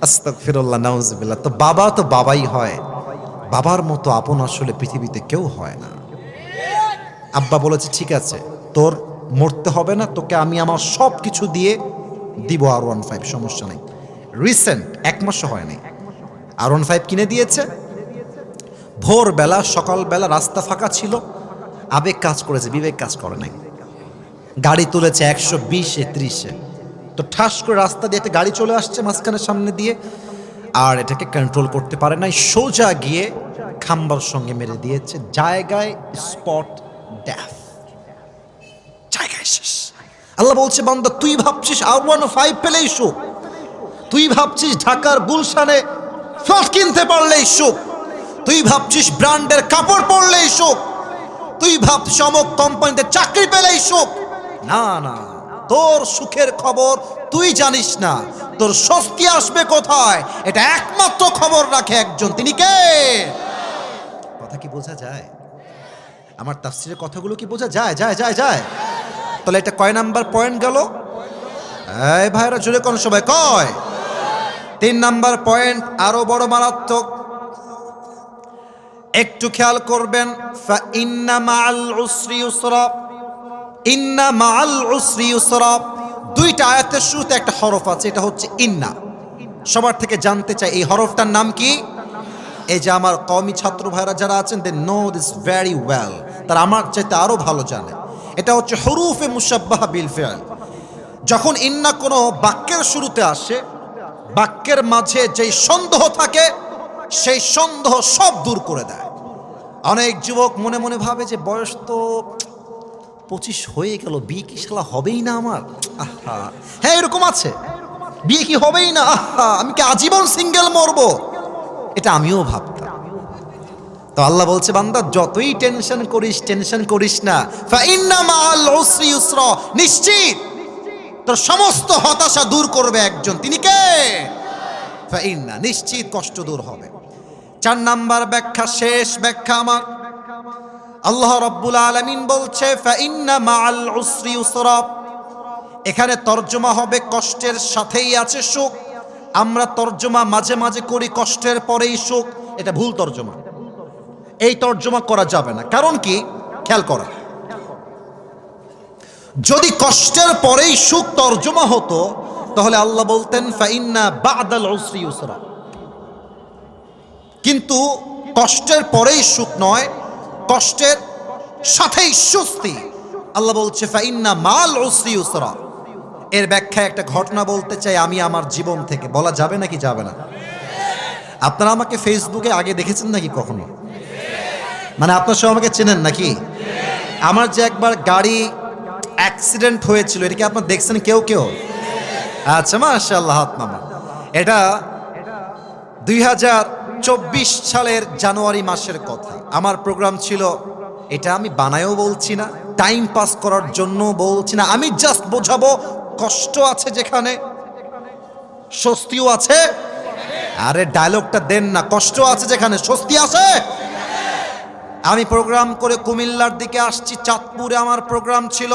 আস্তাগফিরুল্লাহ, নাউজুবিল্লাহ। তো বাবা তো বাবাই হয়, বাবার মতো আপন আসলে পৃথিবীতে কেউ হয় না। আব্বা বলেছে ঠিক আছে, তোর মরতে হবে না, তোকে আমি আমার সব কিছু দিয়ে দিব R15, সমস্যা নেই। রিসেন্ট 1 মাসও হয়নি R15 কিনে দিয়েছে। ভোরবেলা সকালবেলা রাস্তা ফাঁকা ছিল, আবেগ কাজ করেছে, বিবেক কাজ করে নাই। গাড়ি তুলেছে 120-এ 30-এ, তো ঠাস করে রাস্তা দিয়ে একটা গাড়ি চলে আসছে মাঝখানের সামনে দিয়ে, আর এটাকে কন্ট্রোল করতে পারে নাই, সোজা গিয়ে খাম্বার সঙ্গে মেরে দিয়েছে, জায়গায় স্পট ডেথ, জায়গায় শেষ। আল্লাহ বলছে, বান্দা তুই ভাবছিস R15 পেলেই সুখ, তুই ভাবছিস ঢাকার গুলশানে ফ্ল্যাট কিনতে পারলেই সুখ, তুই ভাবছিস ব্র্যান্ডের কাপড় পরলেই সুখ, তুই ভাবছিস অমুক কোম্পানিতে চাকরি পেলেই সুখ। না না, তোর সুখের খবর তুই জানিস না, তোর স্বস্তি আসবে কোথায় এটা একমাত্র খবর রাখে একজন, তিনি কে? কথা কি বোঝা যায়? আমার তাফসীরের কথাগুলো কি বোঝা যায়? যায় যায় যায়। তাহলে এটা কয় নাম্বার পয়েন্ট গেল? এই ভাইরা জোরে কোন সবাই কয়? 3 নাম্বার পয়েন্ট আরো বড় মারাত্মক, একটু খেয়াল করবেন। ফা ইন্না মাআল উসরি ইউসরা, ইন্না মাআল উসরি ইউসরা, দুইটা আয়াতের শুরুতে একটা হরফ আছে, এটা হচ্ছে ইন্না। সবার থেকে জানতে চাই এই হরফটার নাম কি? এই যে আমার কওমি ছাত্র ভাইরা যারা আছেন, they know this very well, তারা আমার চাইতে আরো ভালো জানে। এটা হচ্ছে হুরুফে মুশাব্বাহা বিল ফিআল। যখন ইন্না কোনো বাক্যের শুরুতে আসে, বাক্যের মাঝে যেই সন্দেহ থাকে সেই সন্দেহ সব দূর করে দেয়। অনেক যুবক মনে মনে ভাবে যে বয়স তো 25 হয়ে গেল, বিয়ে কি শালা হবেই না আমার, আহা। হ্যাঁ, এরকম আছে, বিয়ে কি হবেই না, আহা, আমি কি আজীবন সিঙ্গেল মরবো, এটা আমিও ভাবতাম। তো আল্লাহ বলছে, বান্দা যতই টেনশন করিস না, ফা ইন্না মাআল উসরি ইউসরা, নিশ্চিত তোর সমস্ত হতাশা দূর করবে একজন, তিনি কে? ফা ইন্না, নিশ্চিত কষ্ট দূর হবে। 4 নাম্বার ব্যাখ্যা, শেষ ব্যাখ্যা আমার, আল্লাহ রাব্বুল আলামিন বলছে ফা ইন্না মাআল উসরি ইউসরা, এখানে তরজমা হবে কষ্টের সাথেই আছে সুখ। আমরা তরজমা মাঝে মাঝে করি কষ্টের পরেই সুখ, এটা ভুল তরজমা, এই তরজমা করা যাবে না। কারণ কি, খেয়াল করা, যদি কষ্টের পরেই সুখ তরজমা হতো তাহলে আল্লাহ বলতেন ফা ইন্না বা'দাল উসরি ইউসরা, কিন্তু কষ্টের পরেই সুখ নয়, কষ্টের সাথেই স্বস্তি। আল্লাহ বলছে ফা ইন্না মা'আল উসরি ইউসরা। এর ব্যাখ্যায় একটা ঘটনা বলতে চাই আমি আমার জীবন থেকে, বলা যাবে নাকি যাবে না? আপনারা আমাকে ফেসবুকে আগে দেখেছেন নাকি কখনো? মানে আপনার সব আমাকে চেনেন নাকি? আমার যে একবার গাড়ি অ্যাক্সিডেন্ট হয়েছিল, এটা কি আপনারা দেখছেন কেউ কেউ? আচ্ছা, মাশাআল্লাহ, হাত নামান। এটা 2024 সালের জানুয়ারি মাসের কথা। আমার প্রোগ্রাম ছিল, এটা আমি বানায়ও বলছি না, টাইম পাস করার জন্য বলছি না, আমি জাস্ট বোঝাবো কষ্ট আছে যেখানে স্বস্তিও আছে। আরে ডায়লগটা দেন না, কষ্ট আছে যেখানে স্বস্তি আছে। আমি প্রোগ্রাম করে কুমিল্লার দিকে আসছি, চাঁদপুরে আমার প্রোগ্রাম ছিল।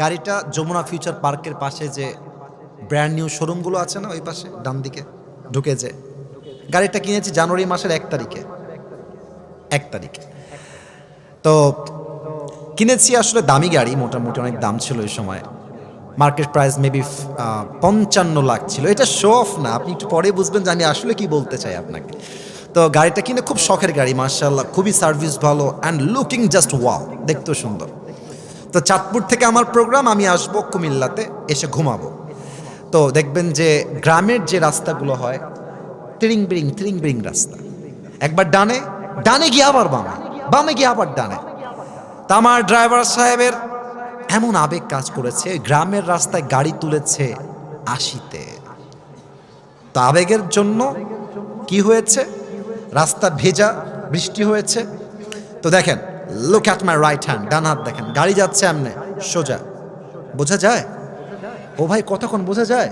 গাড়িটা যমুনা ফিউচার পার্কের পাশে যে ব্র্যান্ড নিউ শোরুমগুলো আছে না, ওই পাশে ডান দিকে ঢুকে যে গাড়িটা কিনেছি জানুয়ারি মাসের 1 তারিখে। তো কিনেছি, আসলে দামি গাড়ি, মোটামুটি অনেক দাম ছিল ওই সময়। মার্কেট প্রাইস মেবি 55 লাখ ছিল। এটা শো অফ না, আপনি একটু পরে বুঝবেন যে আমি আসলে কি বলতে চাই আপনাকে। তো গাড়িটা কিনে খুব শখের গাড়ি, মাশাআল্লাহ, খুবই সার্ভিস ভালো অ্যান্ড লুকিং জাস্ট ওয়াও, দেখতেও সুন্দর। তো চাঁদপুর থেকে আমার প্রোগ্রাম, আমি আসবো কুমিল্লাতে, এসে ঘুমাবো। তো দেখবেন যে গ্রামের যে রাস্তাগুলো হয়, তিরিং বিরিং রাস্তা, একবার ডানে গিয়ে আবার বামে গিয়ে আবার ডানে। তা আমার ড্রাইভার সাহেবের এমন আবেগ কাজ করেছে, গ্রামের রাস্তায় গাড়ি তুলেছে 80-তে। তো আবেগের জন্য কি হয়েছে, রাস্তা ভেজা, বৃষ্টি হয়েছে। তো দেখেন, look at my right hand, ডান হাত দেখেন, গাড়ি যাচ্ছে এমনে সোজা, বোঝা যায়? ও ভাই কতক্ষণ বোঝা যায়?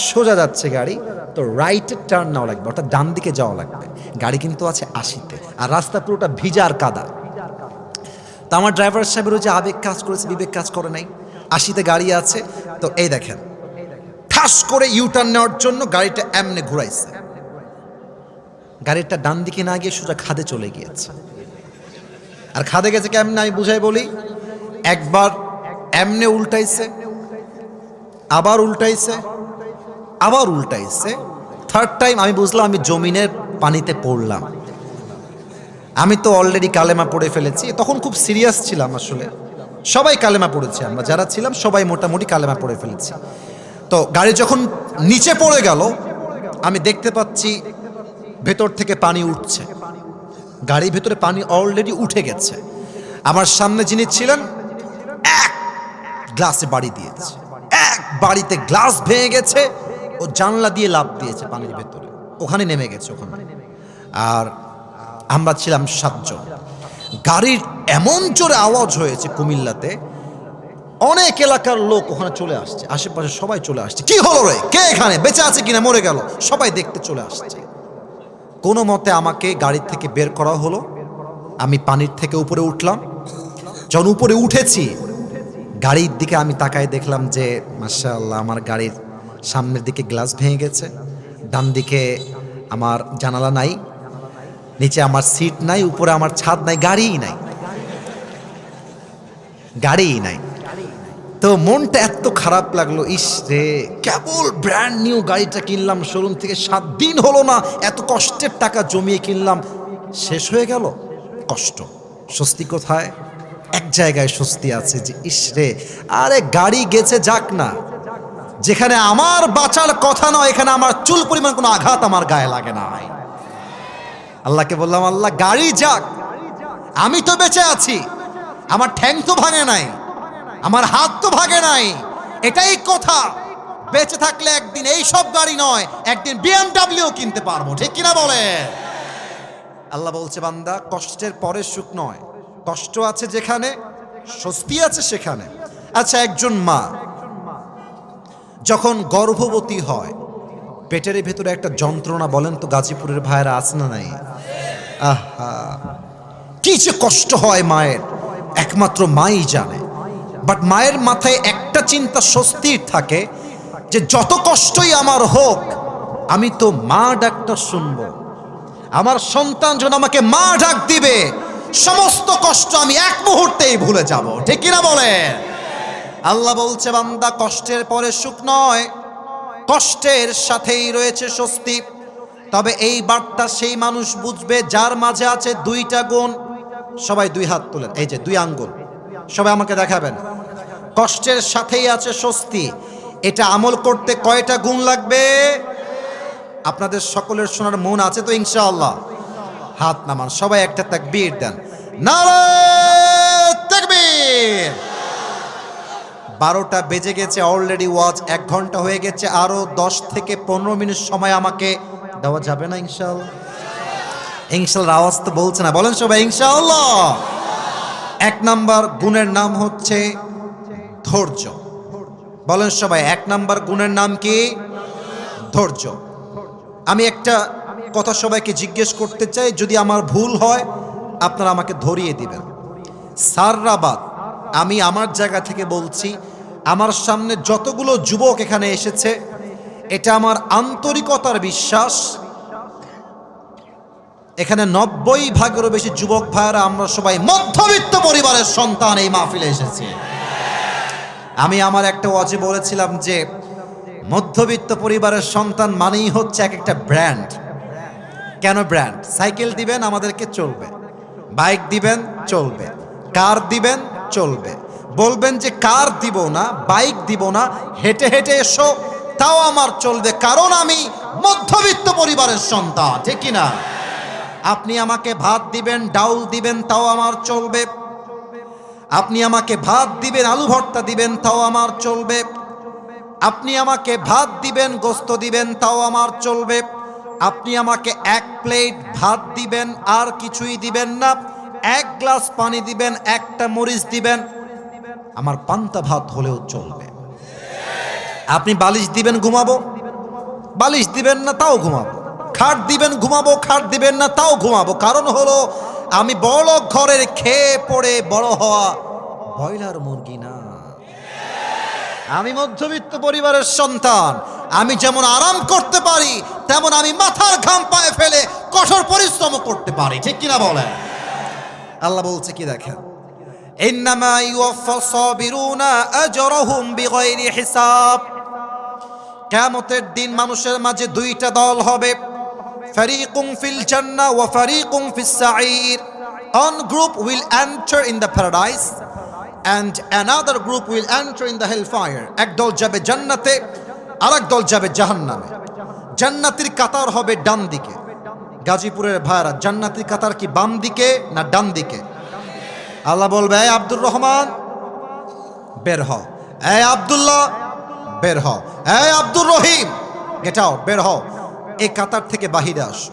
সোজা যাচ্ছে গাড়ি। তো রাইটে টার্ন নেওয়া লাগবে, অর্থাৎ ডান দিকে যাওয়া লাগবে। গাড়ি কিন্তু আছে 80-তে, আর রাস্তা পুরোটা ভিজা আর কাদা। তো আমার ড্রাইভার সাহেবেরও যে আবেগ কাজ করেছে, বিবেক কাজ করে নাই। 80-তে গাড়ি আছে, তো এই দেখেন, ঠাস করে ইউটার্ন নেওয়ার জন্য গাড়িটা এমনে ঘুরাইছে। গাড়িটা ডান দিকে না গিয়ে সোজা খাদে চলে গিয়েছে। আর খাদে গেছে কেমনে আমি বুঝাই বলি। একবার এমনে উল্টাইছে, আবার উল্টাইছে, থার্ড টাইম আমি বুঝলাম আমি জমিনের পানিতে পড়লাম। আমি তো অলরেডি কালেমা পড়ে ফেলেছি, তখন খুব সিরিয়াস ছিলাম। আসলে সবাই কালেমা পড়েছি, আমরা যারা ছিলাম সবাই মোটামুটি কালেমা পড়ে ফেলেছি। তো গাড়ি যখন নিচে পড়ে গেল, আমি দেখতে পাচ্ছি ভেতর থেকে পানি উঠছে। গাড়ির ভেতরে পানি অলরেডি উঠে গেছে। আমার সামনে যিনি ছিলেন, এক গ্লাসে বাড়ি দিয়েছে, এক বাড়িতে গ্লাস ভেঙে গেছে। ও জানলা দিয়ে লাফ দিয়েছে পানির ভেতরে, ওখানে নেমে গেছে ওখানে। আর আমরা ছিলাম 7 জন। গাড়ির এমন জোরে আওয়াজ হয়েছে কুমিল্লাতে, অনেক এলাকার লোক ওখানে চলে আসছে, আশেপাশে সবাই চলে আসছে। কি হলো রে, কে এখানে, বেঁচে আছে কিনা মরে গেল, সবাই দেখতে চলে আসছে। কোনো মতে আমাকে গাড়ির থেকে বের করা হলো। আমি পানির থেকে উপরে উঠলাম। যখন উপরে উঠেছি, গাড়ির দিকে আমি তাকায় দেখলাম যে মাশাআল্লাহ, আমার গাড়ির সামনের দিকে গ্লাস ভেঙে গেছে, ডান দিকে আমার জানালা নাই, নিচে আমার সিট নাই, উপরে আমার ছাদ নাই, গাড়িই নাই। তো মনটা এত খারাপ লাগলো, ইস রে, কেবল ব্র্যান্ড নিউ গাড়িটা কিনলাম শোরুম থেকে, 7 দিন হলো না, এত কষ্টের টাকা জমিয়ে কিনলাম, শেষ হয়ে গেল। কষ্ট, স্বস্তি কোথায়? এক জায়গায় স্বস্তি আছে যে ইস রে, আরে গাড়ি গেছে যাক না, যেখানে আমার বাঁচার কথা নয়, এখানে আমার চুল পরিমাণ কোনো আঘাত আমার গায়ে লাগে না। আল্লাহকে বললাম, আল্লাহ গাড়ি যাক, আমি তো বেঁচে আছি, আমার ঠ্যাং তো ভাঙে নাই, আমার হাত তো ভাঙে নাই, এটাই কথা। বেঁচে থাকলে একদিন এই সব গাড়ি নয়, একদিন BMW কিনতে পারবো, ঠিক কিনা বলে? আল্লাহ বলছে, বান্দা, কষ্টের পরে সুখ নয়, কষ্ট আছে যেখানে স্বস্তি আছে সেখানে। আচ্ছা, একজন মা যখন গর্ভবতী হয়, পেটের ভেতরে একটা যন্ত্রণা, বলেন তো গাজীপুরের ভাইয়েরা আছে না নাই? আহা, কি যে কষ্ট হয় মায়ের, একমাত্র মাই জানে। বাট মায়ের মাথায় একটা চিন্তা স্বস্তির থাকে যে যত কষ্টই আমার হোক, আমি তো মা ডাকটা শুনবো, আমার সন্তান যখন আমাকে মা ডাক দিবে, সমস্ত কষ্ট আমি এক মুহূর্তেই ভুলে যাব, ঠিক কিনা বলে? আল্লাহ বলছে, বান্দা, কষ্টের পরে সুখ নয়, কষ্টের সাথেই রয়েছে স্বস্তি। তবে এই বার্তা সেই মানুষ বুঝবে যার মাঝে আছে 2টা গুণ। সবাই 2 হাত তোলেন, এই যে 2 আঙ্গুল, সবাই আমাকে দেখাবেন। কষ্টের সাথেই আছে স্বস্তি, এটা আমল করতে কয়টা গুণ লাগবে? আপনাদের সকলের শোনার মন আছে তো ইনশাআল্লাহ? হাত নামান, সবাই একটা তাকবীর দেন, নারায়ে তাকবীর। 12টা বেজে গেছে অলরেডি, ওয়াজ 1 ঘন্টা হয়ে গেছে, আরো 10 থেকে 15 মিনিট সময় আমাকে দেওয়া যাবে না ইনশাআল্লাহ? ইনশাআল্লাহ আওয়াজ তো বলছে না, বলেন সবাই ইনশাআল্লাহ। 1 নাম্বার গুণের নাম হচ্ছে ধৈর্য। বলেন সবাই 1 নাম্বার গুণের নাম কি? ধৈর্য। আমি একটা কথা সবাইকে জিজ্ঞেস করতে চাই, যদি আমার ভুল হয় আপনারা আমাকে ধরিয়ে দিবেন। সাররাবাদ, আমি আমার জায়গা থেকে বলছি, আমার সামনে যতগুলো যুবক এখানে এসেছে, এটা আমার আন্তরিকতার বিশ্বাস, এখানে 90% বেশি যুবক ভাইরা আমরা সবাই মধ্যবিত্ত পরিবারের সন্তান এই মাহফিলে এসেছি। আমি আমার একটা ওয়াজে বলেছিলাম যে মধ্যবিত্ত পরিবারের সন্তান মানেই হচ্ছে এক একটা ব্র্যান্ড। কেন ব্র্যান্ড? সাইকেল দিবেন আমাদেরকে চলবে, বাইক দিবেন চলবে, কার দিবেন চলবে, বলবেন যে কার দিব না, বাইক দিব না, হেঁটে হেঁটে এসো তাও আমার চলবে, কারণ আমি মধ্যবিত্ত পরিবারের সন্তান, ঠিক কিনা? আপনি আমাকে ভাত দিবেন, ডাউল দিবেন, তাও আমার চলবে। আপনি আমাকে ভাত দিবেন, আলু ভর্তা দিবেন, তাও আমার চলবে। আপনি আমাকে ভাত দিবেন, গোস্ত দিবেন, তাও আমার চলবে। আপনি আমাকে 1 প্লেট ভাত দিবেন, আর কিছুই দিবেন না, 1 গ্লাস পানি দিবেন, 1টা মরিচ দিবেন, আমার পান্তা ভাত হলেও চলবে। আপনি বালিশ দিবেন, ঘুমাবো, বালিশ দিবেন না তাও ঘুমাবো। খাট দিবেন, ঘুমাবো, খাট দিবেন না তাও ঘুমাবো। কারণ হলো আমি বড় ঘরের খেয়ে পড়ে বড় হওয়া ব্রয়লার মুরগি না, আমি মধ্যবিত্ত পরিবারের সন্তান। আমি যেমন আরাম করতে পারি, তেমন আমি মাথার ঘাম পায়ে ফেলে কঠোর পরিশ্রম করতে পারি, ঠিক কিনা বলেন? আল্লাহ বলছে কি দেখেন, ইন্নামা ইউওয়াফাস সাবিরুনা আজরাহুম বিগাইরি হিসাব। কিয়ামতের দিন মানুষের মাঝে 2টা দল হবে, ফারিকুম ফিল জান্নাহ ওয়া ফারিকুম ফিস সাঈর। One group will enter in the paradise and another group will enter in the hellfire. এক দল যাবে জান্নাতে, আরেক দল যাবে জাহান্নামে। জান্নাতের কাতার হবে ডান দিকে। গাজীপুরের ভাইরা, জান্নাতের কাতার কি বাম দিকে না ডান দিকে? আল্লাহ বলবে, এই আব্দুর রহমান বের হও, এই আব্দুল্লাহ বের হও, এই আব্দুর রহিম গেট আউট, বের হও, এই কাতার থেকে বাহিরে আসো।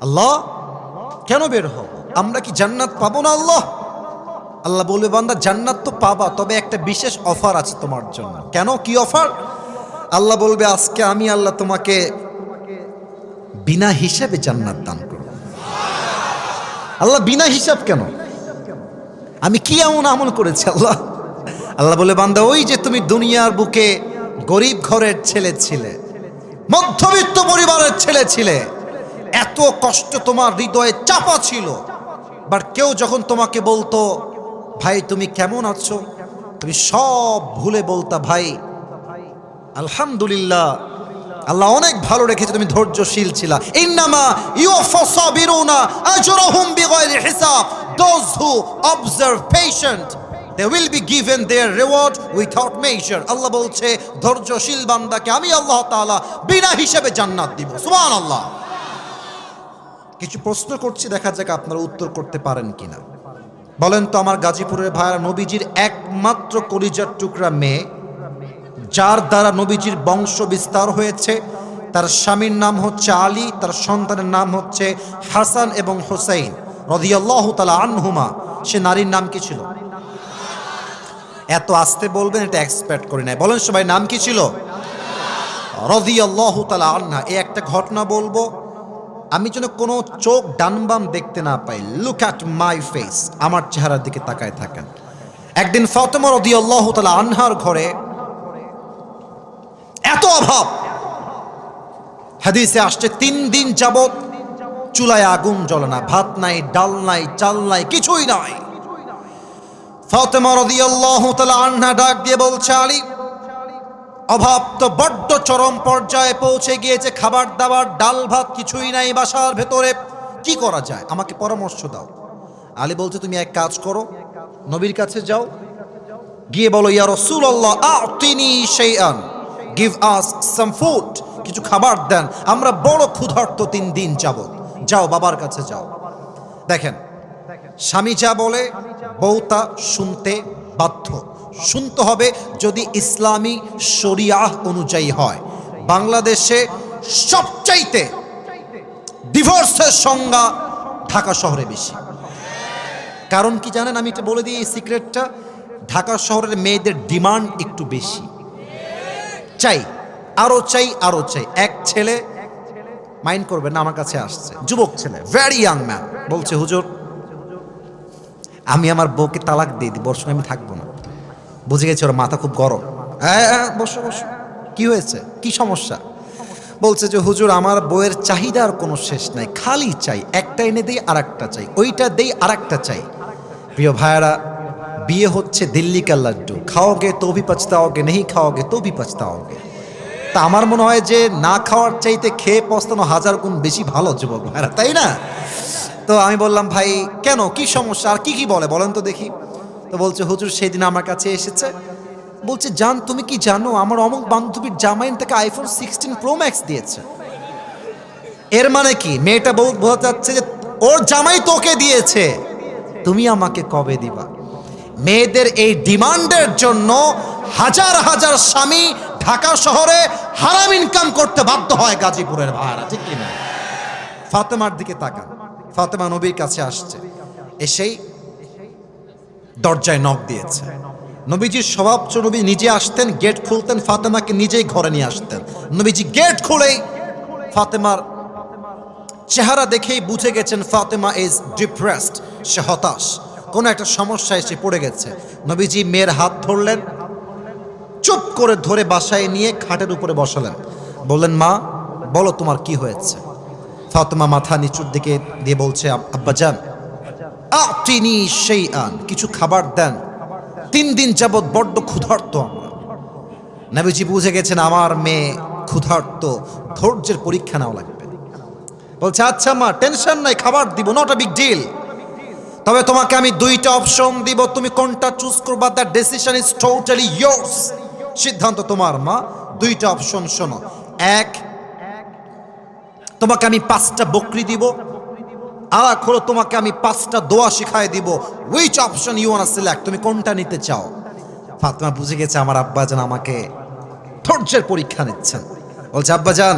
আল্লাহ কেন বের হও? আমরা কি জান্নাত পাবো না? আল্লাহ আল্লাহ বলবে, বান্দা জান্নাত তো পাবা, তবে একটা বিশেষ অফার আছে তোমার জন্য। কেন, কি অফার? আল্লাহ বলবে, আজকে আমি আল্লাহ তোমাকে বিনা হিসাবে জান্নাত দান করব। আল্লাহ বিনা হিসাব কেন? আমি কি এমন আমল করেছি আল্লাহ? আল্লাহ বলে, বান্দা ওই যে তুমি দুনিয়ার বুকে গরিব ঘরের ছেলে ছিলে, মধ্যবিত্ত পরিবারের ছেলে ছিলে, এত কষ্ট তোমার হৃদয়ে চাপা ছিল, বাট কেউ যখন তোমাকে বলতো ভাই তুমি কেমন আছো, তুমি সব ভুলে বলতা ভাই আলহামদুলিল্লাহ, আল্লাহ অনেক ভালো রেখেছে, তুমি ধৈর্যশীল ছিলা। ইন্নামা ইউওয়াফাস সাবিরুনা আজরাহুম বিগাইরি হিসাব। Those who observe patient, they will be given their reward without measure. আল্লাহ বলছে ধৈর্যশীল বান্দাকে আমি আল্লাহ তাআলা বিনা হিসাবে জান্নাত দিব। সুবহানাল্লাহ। কিছু প্রশ্ন করছি, দেখা যাক আপনারা উত্তর করতে পারেন কিনা। বলেন তো আমার গাজীপুরের ভাইরা, নবীজির একমাত্র কলিজার টুকরা মেয়ে, যার দ্বারা নবীজির বংশ বিস্তার হয়েছে, তার স্বামীর নাম হচ্ছে আলী, তার সন্তানের নাম হচ্ছে হাসান এবং হুসাইন রাদিয়াল্লাহু তাআলা আনহুমা। সে নারীর নাম কি ছিল? এত আস্তে বলবেন, এটা এক্সপেক্ট করি নাই। বলেন সবাই, নাম কি ছিল? রাদিয়াল্লাহু তাআলা আনহা। এই একটা ঘটনা বলবো, আমি যেন কোনো চোখ ডান বাম দেখতে না পাই। লুক অ্যাট মাই ফেস, আমার চেহারার দিকে তাকায় থাকেন। একদিন ফাতেমা রাদিয়াল্লাহু তাআলা আনহার ঘরে এত অভাব, হাদিসে আসছে 3 দিন যাবত চুলায় আগুন জ্বলে না, ভাত নাই, ডাল নাই, চাল নাই, কিছুই নাই। ফাতেমা রাদিয়াল্লাহু তাআলা আনহা ডাক দিয়ে বলছে, আলী, অভাব তো বড্ড চরম পর্যায়ে পৌঁছে গিয়েছে, খাবার দাবার ডাল ভাত কিছুই নাই বাসার ভেতরে, কি করা যায়, আমাকে পরামর্শ দাও। আলী বলছে, তুমি এক কাজ করো, নবীর কাছে যাও, গিয়ে বলো, ইয়া রাসূলুল্লাহ আ'তিনি শাইআন, গিভ আস সাম ফুড, কিছু খাবার দেন, আমরা বড় ক্ষুধার্ত 3 দিন যাবত। যাও বাবার কাছে যাও। দেখেন স্বামী যা বলে বউ তা শুনতে বাধ্য। শুনতে হবে যদি ইসলামী শরিয়াহ অনুযায়ী হয়। বাংলাদেশে সবচাইতে ডিভোর্সের সংখ্যা ঢাকা শহরে বেশি। কারণ কি জানেন? আমি এটা বলে দিই এই সিক্রেটটা। ঢাকা শহরের মেয়েদের ডিমান্ড একটু বেশি, চাই আরো চাই আরো চাই। এক ছেলে, মাইন্ড করবেন না, আমার কাছে আসছে, যুবক ছেলে, ভেরি ইয়াং ম্যান, বলছে হুজুর আমি আমার বউকে তালাক দিয়ে দিই, বর্ষণ আমি থাকবো না। বুঝে গেছে ওর মাথা খুব গরম। বসো বসো, কি হয়েছে, কি সমস্যা? বলছে যে হুজুর আমার বউয়ের চাহিদার কোনো শেষ নাই, খালি চাই, একটা এনে দেই আর একটা চাই, ওইটা দেই আর একটা চাই। প্রিয় ভাইয়ারা, বিয়ে হচ্ছে দিল্লি কা লাড্ডু, খাওগে তো ভি পছতাওগে, নেই খাওগে তো ভি পছতাওগে। তা আমার মনে হয় যে না খাওয়ার চাইতে খেয়ে পস্তানো 1000 গুণ বেশি ভালো যুবক ভাইরা, তাই না? তো আমি বললাম ভাই কেন, কি সমস্যা, আর কি কি বলে বলেন তো দেখি। তো বলছে হুজুর সেদিন আমার কাছে এসেছে, বলছে জান তুমি কি জানো আমার অমুক বান্ধবীর জামাইন তাকে আইফোন 16 প্রো ম্যাক্স দিয়েছে। এর মানে কি? মেয়েটা বোঝা যাচ্ছে যে ওর জামাই তোকে দিয়েছে, তুমি আমাকে কবে দিবা? মেয়েদের এই ডিমান্ডের জন্য হাজার হাজার স্বামী ঢাকা শহরে হারাম ইনকাম করতে বাধ্য হয় গাজীপুরের ভাড়া, ঠিক কিনা? ফাতেমার দিকে তাকান। ফাতেমা নবীর কাছে আসছে, এসেই দরজায় নক দিয়েছে। নবীজির স্বভাব, নবী নিজে আসতেন, গেট খুলতেন, ফাতেমাকে নিজেই ঘরে নিয়ে আসতেন। নবীজি গেট খুলেই ফাতেমার চেহারা দেখেই বুঝে গেছেন ফাতেমা ইজ ডিপ্রেসড, সে হতাশ, কোনো একটা সমস্যায় এসে পড়ে গেছে। নবীজি মেয়ের হাত ধরলেন, চুপ করে ধরে বাসায় নিয়ে খাটের উপরে বসালেন, বললেন মা বলো তোমার কি হয়েছে? ফাতেমা মাথা নিচুর দিকে দিয়ে বলছে আব্বাজান আতিনি শাইআন, কিছু খাবার দেন, 3 দিন যাবৎ বড্ড ক্ষুধার্ত আমরা। নবীজি বুঝে গেছেন আমার মেয়ে ক্ষুধার্ত, ধৈর্যের পরীক্ষা নেওয়া লাগবে। বলছে আচ্ছা মা টেনশন নাই, খাবার দিব, নট আ বিগ ডিল, তবে তোমাকে আমি 2টা অপশন দিব, তুমি কোনটা চুজ করবা, that decision is totally yours, সিদ্ধান্ত তোমার মা। 2টা অপশন শোনো, এক তোমাকে আমি 5টা বকরি দিব, আর এক হলো তোমাকে আমি 5টা দোয়া শিখাই দিব, which option you want to select, তুমি কোনটা নিতে চাও? ফাতেমা বুঝে গেছে আমার আব্বাজান আমাকে ধৈর্যের পরীক্ষা নিচ্ছেন। বলছে আব্বাজান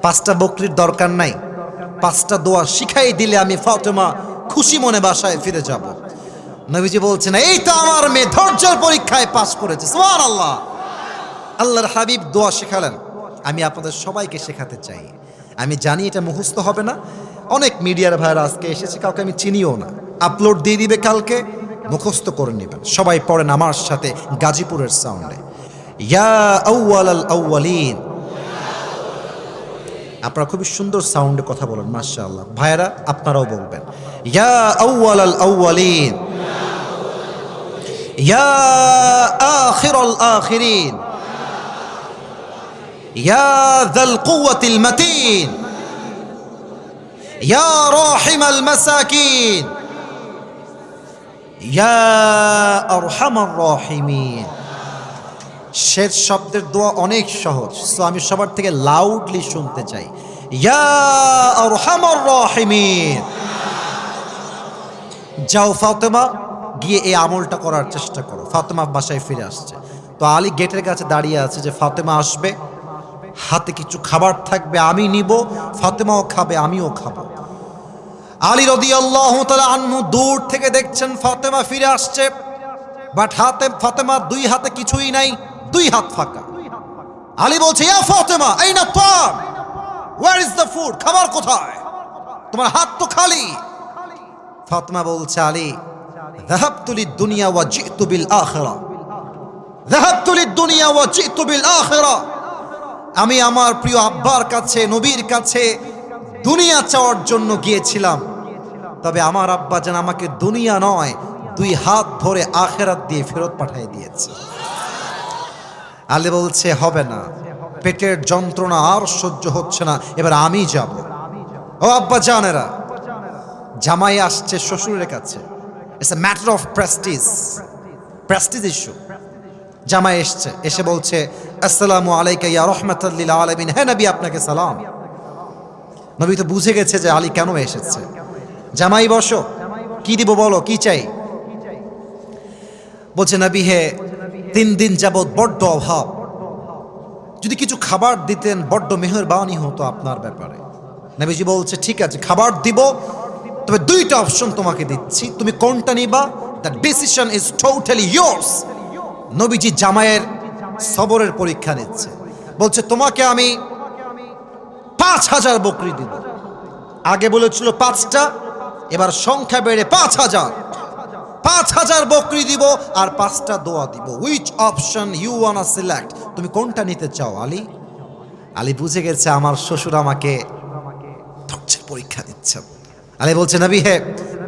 5টা বকরির দরকার নাই, 5টা দোয়া শিখাই দিলে আমি ফাতেমা খুশি মনে বাসায় ফিরে যাব। নবীজি বলছেন এই তো আমার মেয়ে ধৈর্যের পরীক্ষায় পাস করেছে, সুবহানাল্লাহ। আল্লাহর হাবিব দোয়া শেখালেন, আমি আপনাদের সবাইকে শেখাতে চাই। আমি জানি এটা মুখস্থ হবে না, অনেক মিডিয়ার ভাইরা আজকে এসেছে, কাউকে আমি চিনিও না, আপলোড দিয়ে দিবে কালকে, মুখস্থ করে নেবেন। সবাই পড়েন আমার সাথে গাজীপুরের সাউন্ডে, ইয়া আউয়ালাল আউয়ালিন। আপনারা খুবই সুন্দর সাউন্ডে কথা বলেন, মাশাআল্লাহ। ভাইরা আপনারাও বলবেন ইয়া আউয়ালাল আউয়ালিন, ইয়া আখিরাল আখিরিন, ইয়া যাল কুওয়াতিল মাতিন, ইয়া রাহিমাল মাসাকিন, ইয়া আরহামার রাহিমিন। শেষ শব্দের দোয়া অনেক সহজ, সো আমি সবার থেকে লাউডলি শুনতে চাই, ইয়া আরহামার রাহিমিন। যাও ফাতেমা গিয়ে এই আমলটা করার চেষ্টা করো। ফাতেমা বাসায় ফিরে আসছে, তো আলী গেটের কাছে দাঁড়িয়ে আছে যে ফাতেমা আসবে, হাতে কিছু খাবার থাকবে, আমি নিব, ফাতেমাও খাবে, আমিও খাবো। আলী রাদিয়াল্লাহু তাআলা আনহু দূর থেকে দেখছেন ফাতেমা ফিরে আসছে, বাট হাতে ফাতেমা 2 হাতে কিছুই নাই, 2 হাত ফাঁকা। আলী বলছে ইয়া ফাতেমা আইনা তাম, ওয়্যার ইজ দ্য ফুড, খাবার কোথায়, তোমার হাত তো খালি। ফাতেমা বলছে আলী যাহাবতু লিদ দুনিয়া ওয়া জিতু বিল আখিরা, যাহাবতু লিদ দুনিয়া ওয়া জিতু বিল আখিরা। আমি আমার প্রিয় আব্বার কাছে, নবীর কাছে দুনিয়া চাওয়ার জন্য গিয়েছিলাম, তবে আমার আব্বা যেন আমাকে দুনিয়া নয় 2 হাত ধরে আখিরাত দিয়ে ফেরত পাঠিয়ে দিয়েছে। আলী বলছে হবে না, পেটের যন্ত্রণা আর সহ্য হচ্ছে না, এবার আমি যাব। ও আব্বা জানেরা, জামাই আসছে শ্বশুরের কাছে, it's a matter of Prestige issue. জামাই এসছে, এসে বলছে আসসালামু আলাইকা ইয়া রাহমাতাল লিল আলামিন, হে নবী আপনাকে সালাম। নবী তো বুঝে গেছে যে আলী কেন এসেছে। জামাই বসো, কি দিব বলো, কি চাই? বলছে নবী হে 3 দিন যাবৎ বড্ড অভাব, যদি কিছু খাবার দিতেন বড্ড মেহেরবানি হতো আপনার ব্যাপারে। নবীজি বলছে ঠিক আছে খাবার দিব, তবে 2টা অপশন তোমাকে দিচ্ছি, তুমি কোনটা নিবা? The decision is totally yours. নবীজি জামাইয়ের সবরের পরীক্ষা নিচ্ছে। বলছে তোমাকে আমি 5000 বকরি দিব। আগে বলেছিল 5টা, এবার সংখ্যা বেড়ে 5000। 5000 বকরি দিব আর 5টা দোয়া দিব। Which option you wanna select? তুমি কোনটা নিতে চাও আলী? আলী বুঝে গেছে আমার শ্বশুর আমাকে ধৈর্যের পরীক্ষা দিচ্ছেন। আলী বলছে নবী হে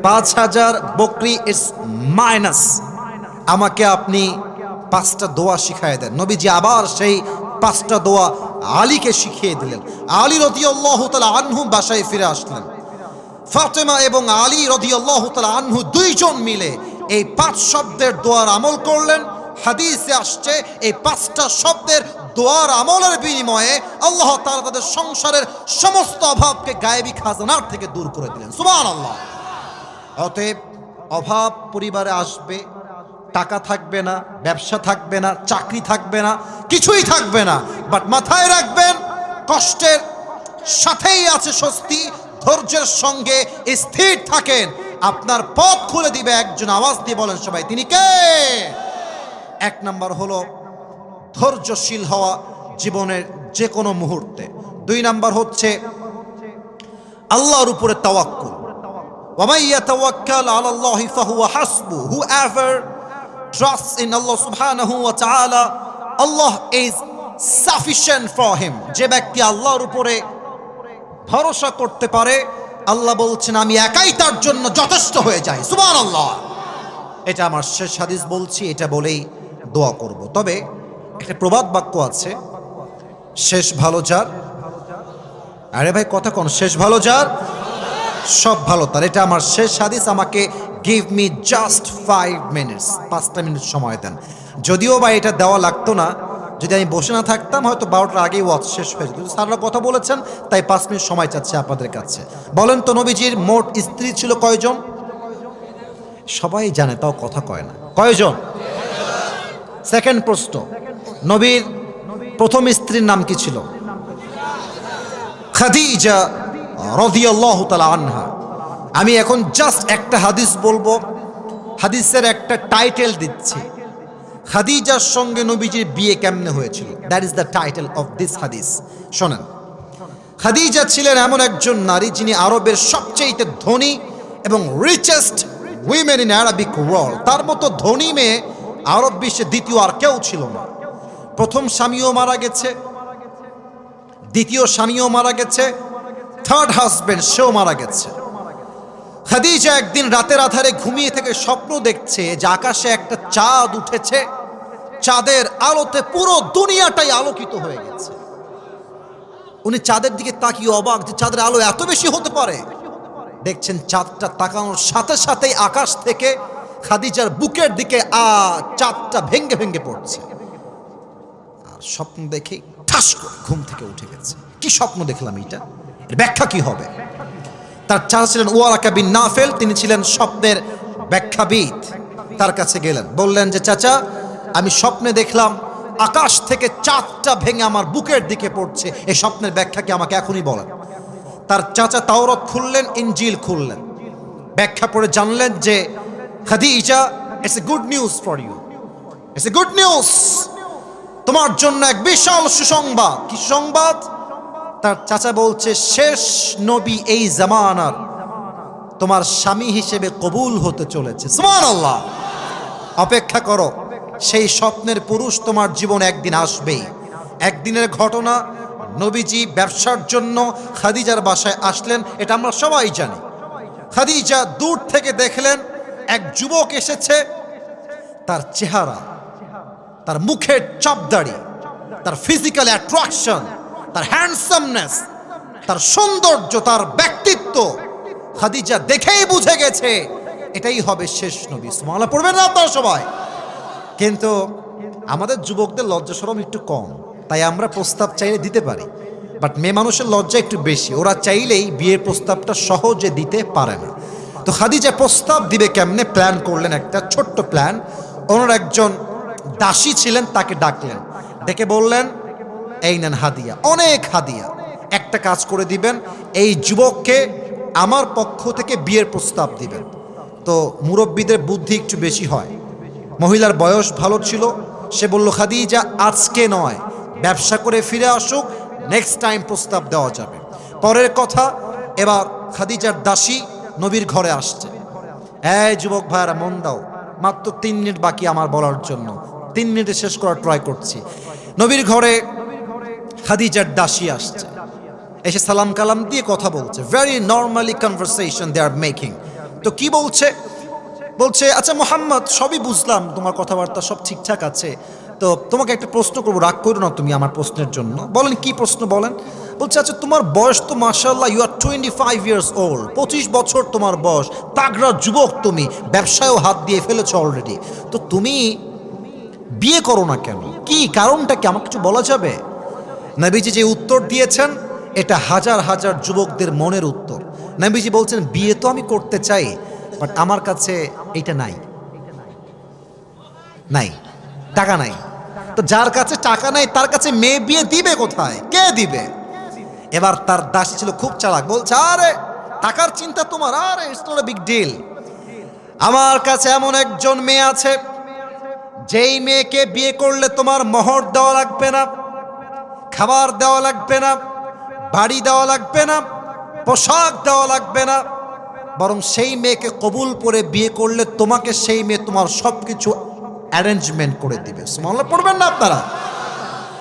5000 বকরি ইটস মাইনাস, আমাকে আপনি 5টা দোয়া শিখায় দেন। নবীজি আবার সেই 5টা দোয়া আলীকে শিখিয়ে দিলেন। আলী রাদিয়াল্লাহু তাআলা আনহু বাসায় ফিরে আসলেন। ফাতেমা এবং আলী রাদিয়াল্লাহু তাআলা আনহু 2 জন মিলে এই 5 শব্দের দোয়ার আমল করলেন। হাদিসে আসছে এই 5টা শব্দের দোয়ার আমলের বিনিময়ে আল্লাহ তাআলা তাদের সংসারের সমস্ত অভাবকে গায়েবী খাজানার থেকে দূর করে দিলেন। সুবহানাল্লাহ। অতএব অভাব পরিবারে আসবে, টাকা থাকবে না, ব্যবসা থাকবে না, চাকরি থাকবে না, কিছুই থাকবে না, বাট মাথায় রাখবেন কষ্টের সাথেই আছে স্বস্তি। ধৈর্যের সঙ্গে স্থির থাকেন, আপনার পথ খুলে দিবে একজন। আওয়াজ দিয়ে বলেন সবাই, তিনি কে? 1 নাম্বার হলো ধৈর্যশীল হওয়া জীবনের যে কোনো মুহূর্তে। 2 নাম্বার হচ্ছে আল্লাহর উপরে তাওয়াক্কুল। ওয়া মান ইয়াতাওয়াক্কাল আলাল্লাহি ফাহুয়া হাসবু। Whoever trusts in Allah subhanahu wa ta'ala, Allah is sufficient for him. যে ব্যক্তি আল্লাহর উপরে ভরসা করতে পারে, আল্লাহ বলছেন আমি একাই তার জন্য যথেষ্ট হয়ে যাই। সুবহানাল্লাহ। এটা আমার শেষ হাদিস বলছি, এটা বলেই দোয়া করব। তবে একটা প্রবাদ বাক্য আছে, শেষ ভালো যার। আরে ভাই কথা কোন? শেষ ভালো যার সব ভালো তার। এটা আমার শেষ হাদিস। আমাকে গিভ মি জাস্ট 5 মিনিটস, 5টা মিনিট সময় দেন। যদিও বা এটা দেওয়া লাগতো না, যদি আমি বসে না থাকতাম হয়তো 12টার আগেই ওয়াজ শেষ হয়ে যেত। স্যাররা কথা বলেছেন তাই 5 মিনিট সময় চাচ্ছে আপনাদের কাছে। বলেন তো নবীজির মোট স্ত্রী ছিল কয়জন? সবাই জানে তাও কথা কয় না। কয়জন? সেকেন্ড প্রশ্ন, নবীর প্রথম স্ত্রীর নাম কি ছিল? খাদিজা রাদিয়াল্লাহু তাআলা আনহা। আমি এখন জাস্ট একটা হাদিস বলবো, হাদিসের একটা টাইটেল দিচ্ছি, খাদিজার সঙ্গে নবীজির বিয়ে কেমনে হয়েছিল। That is the title of this হাদিস। শোনেন, খাদিজা ছিলেন এমন একজন নারী যিনি আরবের সবচেয়ে ধনী এবং richest women in Arabic world. তার মতো ধনী মেয়ে আরব বিশ্বে দ্বিতীয় আর কেউ ছিল না। প্রথম স্বামীও মারা গেছে, দ্বিতীয় স্বামীও মারা গেছে, থার্ড হাজবেন্ড সেও মারা গেছে। খাদিজা একদিন রাতের আধারে ঘুমিয়ে থেকে স্বপ্ন দেখছে যে আকাশে একটা চাঁদ উঠেছে, চাঁদের আলোতে পুরো দুনিয়াটাই আলোকিত হয়ে গেছে। উনি চাঁদের দিকে তাকিয়ে অবাক যে চাঁদের আলো এত বেশি হতে পারে। দেখছেন চাঁদটা তাকানোর সাথে সাথেই আকাশ থেকে খাদিজার বুকের দিকে চাঁদটা ভেঙ্গে ভেঙ্গে পড়ছে। আর স্বপ্ন দেখে ঠাস করে ঘুম থেকে উঠে গেছে। কি স্বপ্ন দেখলাম, এটা এর ব্যাখ্যা কি হবে? তার চাচা ছিলেন ওয়ারাকা বিন নাফেল, তিনি ছিলেন স্বপ্নের ব্যাখ্যাবিদ। তার কাছে গেলেন, বললেন যে চাচা আমি স্বপ্নে দেখলাম আকাশ থেকে চাঁদটা ভেঙে আমার বুকের দিকে পড়ছে, এই স্বপ্নের ব্যাখ্যা কি আমাকে এখনই বলেন। তার চাচা তাওরাত খুললেন, ইনজিল খুললেন, ব্যাখ্যা পড়ে জানলেন যে Khadija, it's a good news for you, it's a good news, তোমার জন্য এক বিশাল সুসংবাদ। কি সংবাদ? তার চাচা বলছে শেষ নবী এই জামানার তোমার স্বামী হিসেবে কবুল হতে চলেছে। সুবহানাল্লাহ। অপেক্ষা করো, সেই স্বপ্নের পুরুষ তোমার জীবন একদিন আসবেই। একদিনের ঘটনা, নবীজি ব্যবসার জন্য খাদিজার বাসায় আসলেন, এটা আমরা সবাই জানি। খাদিজা দূর থেকে দেখলেন এক যুবক এসেছে। তার চেহারা, তার মুখের চাপদাড়ি, তার ফিজিক্যাল অ্যাট্রাকশন, তার হ্যান্ডসামনেস, তার সৌন্দর্য, তার ব্যক্তিত্ব, খাদিজা দেখেই বুঝে গেছে এটাই হবে শেষ নবী। সুবহানাল্লাহ পড়বেন না আপনারা সবাই? কিন্তু আমাদের যুবকদের লজ্জা শরম একটু কম, তাই আমরা প্রস্তাব চাইলে দিতে পারি, বাট মেয়ে মানুষের লজ্জা একটু বেশি। ওরা চাইলেই বিয়ের প্রস্তাবটা সহজে দিতে পারে না। তো তো খাদিজা প্রস্তাব দিবে কেমনে প্ল্যান করলেন, একটা ছোট্ট প্ল্যান। ওনার একজন দাসী ছিলেন, তাকে ডাকলেন, ডেকে বললেন এই নেন হাদিয়া, অনেক হাদিয়া, একটা কাজ করে দিবেন, এই যুবককে আমার পক্ষ থেকে বিয়ের প্রস্তাব দিবেন। তো মুরব্বীদের বুদ্ধি একটু বেশি হয়, মহিলার বয়স ভালো ছিল, সে বলল খাদিজা আজকে নয়, ব্যবসা করে ফিরে আসুক, নেক্সট টাইম প্রস্তাব দেওয়া যাবে। পরের কথা, এবার খাদিজার দাসী নবীর ঘরে আসছে। এই যুবক ভাইয়ারা মন দাও, মাত্র 3 মিনিট বাকি আমার বলার জন্য, 3 মিনিটে শেষ করার ট্রাই করছি। নবীর ঘরে খাদিজার দাসী আসছে, এসে সালাম কালাম দিয়ে কথা বলছে, very normally conversation they are making. তো কি বলছে, বলছে আচ্ছা মোহাম্মদ, সবই বুঝলাম, তোমার কথাবার্তা সব ঠিকঠাক আছে, তো তোমাকে একটা প্রশ্ন করবো, রাগ করো না তুমি আমার প্রশ্নের জন্য। বলেন কি প্রশ্ন বলেন। বলছে আচ্ছা তোমার বয়স তো মাশাআল্লাহ, ইউ আর 25 ইয়ার্স ওল্ড, 25 বছর তোমার বয়স, তাগড়া যুবক, তুমি ব্যবসায়ও হাত দিয়ে ফেলেছো অলরেডি, তো তুমি বিয়ে করো না কেন, কি কারণটা কি, আমাকে কিছু বলা যাবে? নবীজি যে উত্তর দিয়েছেন এটা হাজার হাজার যুবকদের মনের উত্তর। নবীজি বলছেন বিয়ে তো আমি করতে চাই, বাট আমার কাছে এটা নাই, নাই, টাকা নাই। তো যার কাছে টাকা নাই তার কাছে মেয়ে বিয়ে দিবে কোথায়, কে দিবে? এবার তার দাসী ছিল খুব চালাক, বলছে আরে টাকার চিন্তা তোমার, আরে it's not a big deal, আমার কাছে এমন একজন মেয়ে আছে যেই মেয়েকে বিয়ে করলে তোমার মোহর দেওয়া লাগবে না, খাবার দেওয়া লাগবে না, বাড়ি দেওয়া লাগবে না, পোশাক দেওয়া লাগবে না, বরং সেই মেয়েকে কবুল করে বিয়ে করলে তোমাকে সেই মেয়ে তোমার সব কিছু অ্যারেঞ্জমেন্ট করে দিবে। সুবহানাল্লাহ পড়বেন না আপনারা?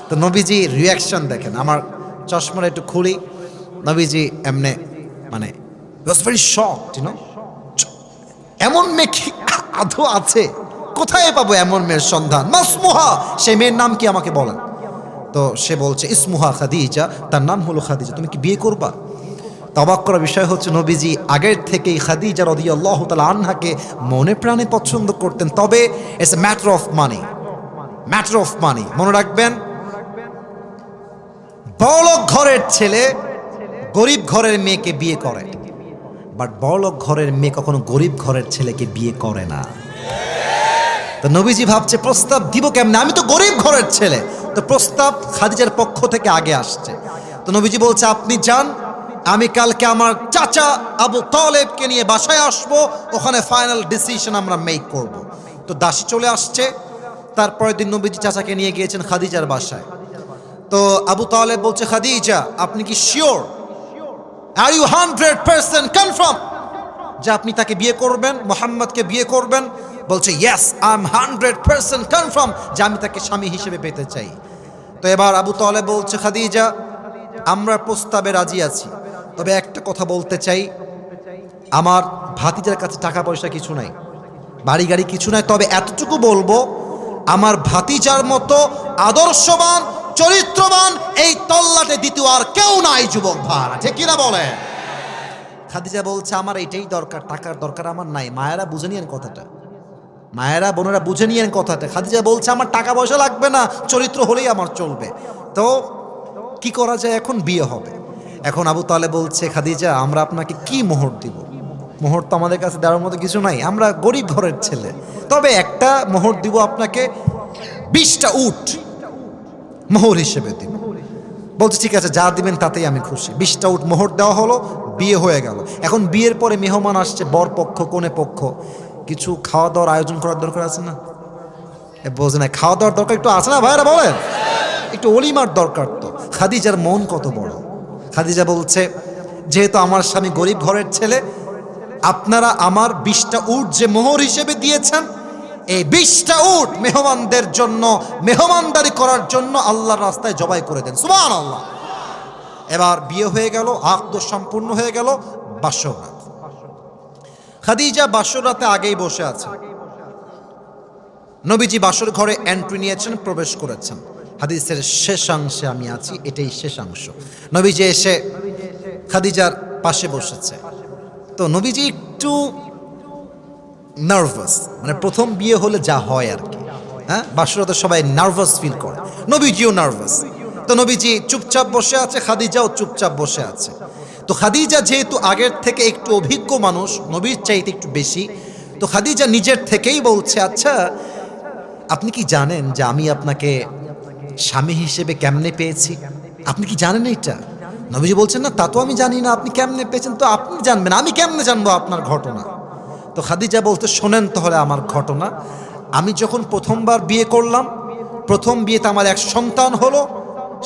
তো নবীজি রিয়াকশন দেখেন, আমার চশমাটা একটু খুলি, নবীজি এমনে মানে was very shocked, you know, এমন মেয়ে কি আদৌ আছে, কোথায় পাবো এমন মেয়ের সন্ধান, মাসমুহা, সেই মেয়ের নাম কি আমাকে বলেন। তো সে বলছে ইসমুহা খাদিজা, তার নাম হলো খাদিজা, তুমি কি বিয়ে করবা? অবাক করার বিষয় হচ্ছে নবীজি আগের থেকেই খাদিজা রাদিয়াল্লাহু তাআলা আনহাকে মনে প্রাণে পছন্দ করতেন, তবে it's a matter of money, matter of money. মনে রাখবেন, বড়লোক ঘরের ছেলে গরিব ঘরের মেয়েকে বিয়ে করে, বাট বড়লোক ঘরের মেয়ে কখনো গরিব ঘরের ছেলেকে বিয়ে করে না। তো নবীজি ভাবছে প্রস্তাব দিব কেমনে, আমি তো গরিব ঘরের ছেলে। তো প্রস্তাব খাদিজার পক্ষ থেকে আগে আসছে। তো নবীজি বলছে আপনি যান, আমি কালকে আমার চাচা আবু তালেবকে নিয়ে বাসায় আসবো, ওখানে ফাইনাল ডিসিশন আমরা মেক করব। তো দাসী চলে আসছে, তারপরের দিন নবীজি চাচাকে নিয়ে গিয়েছেন খাদিজার বাসায়। তো আবু তালেব বলছে খাদিজা আপনি কি শিওর, আর ইউ 100% কনফার্ম যে আপনি তাকে বিয়ে করবেন, মোহাম্মদকে বিয়ে করবেন? বলছে ইয়েস, আই এম 100% কনফার্ম যে আমি তাকে স্বামী হিসেবে পেতে চাই। তো এবার আবু তালেব বলছে খাদিজা আমরা প্রস্তাবে রাজি আছি, তবে একটা কথা বলতে চাই, আমার ভাতিজার কাছে টাকা পয়সা কিছু নাই, বাড়ি গাড়ি কিছু নাই, তবে এতটুকু বলবো আমার ভাতিজার মতো আদর্শবান চরিত্রবান এই তল্লাটে দ্বিতীয় আর কেউ নাই যুবক ভাড়া, ঠিক কিনা বলে? খাদিজা বলছে আমার এটাই দরকার, টাকার দরকার আমার নাই। মায়েরা বুঝে নিয়েন কথাটা, মায়েরা বোনেরা বুঝে নিয়েন কথাটা। খাদিজা বলছে আমার টাকা পয়সা লাগবে না, চরিত্র হলেই আমার চলবে। তো কি করা যায়, এখন বিয়ে হবে। এখন আবু তালেব বলছে খাদিজা আমরা আপনাকে কি মোহর দিব? মোহর তো আমাদের কাছে দেওয়ার মতো কিছু নাই, আমরা গরিব ঘরের ছেলে, তবে একটা মোহর দিব আপনাকে, 20টা উট মোহর হিসেবে দিব। বলছে ঠিক আছে যা দিবেন তাতেই আমি খুশি। 20টা উট মোহর দেওয়া হলো, বিয়ে হয়ে গেল। এখন বিয়ের পরে মেহমান আসছে, বর পক্ষ কনে পক্ষ, কিছু খাওয়া দাওয়ার আয়োজন করার দরকার আছে না? বোঝে না, খাওয়া দাওয়ার দরকার একটু আছে না ভাইরা, বলেন একটু অলিমার দরকার। তো খাদিজার মন কত বড়। খাদিজা বলছে যেহেতু আমার স্বামী গরিব ঘরের ছেলে, আপনারা আমার 20টা উট যে মোহর হিসেবে দিয়েছেন, এই 20টা উট মেহমানদের জন্য, মেহমানদারি করার জন্য আল্লাহর রাস্তায় জবাই করে দেন। সুবহানাল্লাহ। এবার বিয়ে হয়ে গেল, আকদ সম্পূর্ণ হয়ে গেল। বাসরাত, খাদিজা বাসরাতে আগেই বসে আছে। নবীজি বাসর ঘরে এন্ট্রি নিয়েছেন, প্রবেশ করেছেন। হাদিসের শেষাংশে আমি আছি, এটাই শেষাংশ। নবীজি এসে খাদিজার পাশে বসেছে। তো নবীজি একটু নার্ভাস, মানে প্রথম বিয়ে হলে যা হয় আর কি, হ্যাঁ, বাসরাতে সবাই নার্ভাস ফিল করে, নবীজিও নার্ভাস। তো নবীজি চুপচাপ বসে আছে, খাদিজাও চুপচাপ বসে আছে। তো খাদিজা যেহেতু আগের থেকে একটু অভিজ্ঞ মানুষ, নবীর চাইতে একটু বেশি, তো খাদিজা নিজের থেকেই বলছে, আচ্ছা আপনি কি জানেন যে আমি আপনাকে স্বামী হিসেবে কেমনে পেয়েছি? আপনি কি জানেন এটা? নবীজি বলছেন, না তা তো আমি জানি না, আপনি কেমনে পেয়েছেন তো আপনি জানবেন, আমি কেমনে জানবো আপনার ঘটনা? তো খাদিজা বলতে, শোনেন তাহলে আমার ঘটনা। আমি যখন প্রথমবার বিয়ে করলাম, প্রথম বিয়েতে আমার এক সন্তান হলো,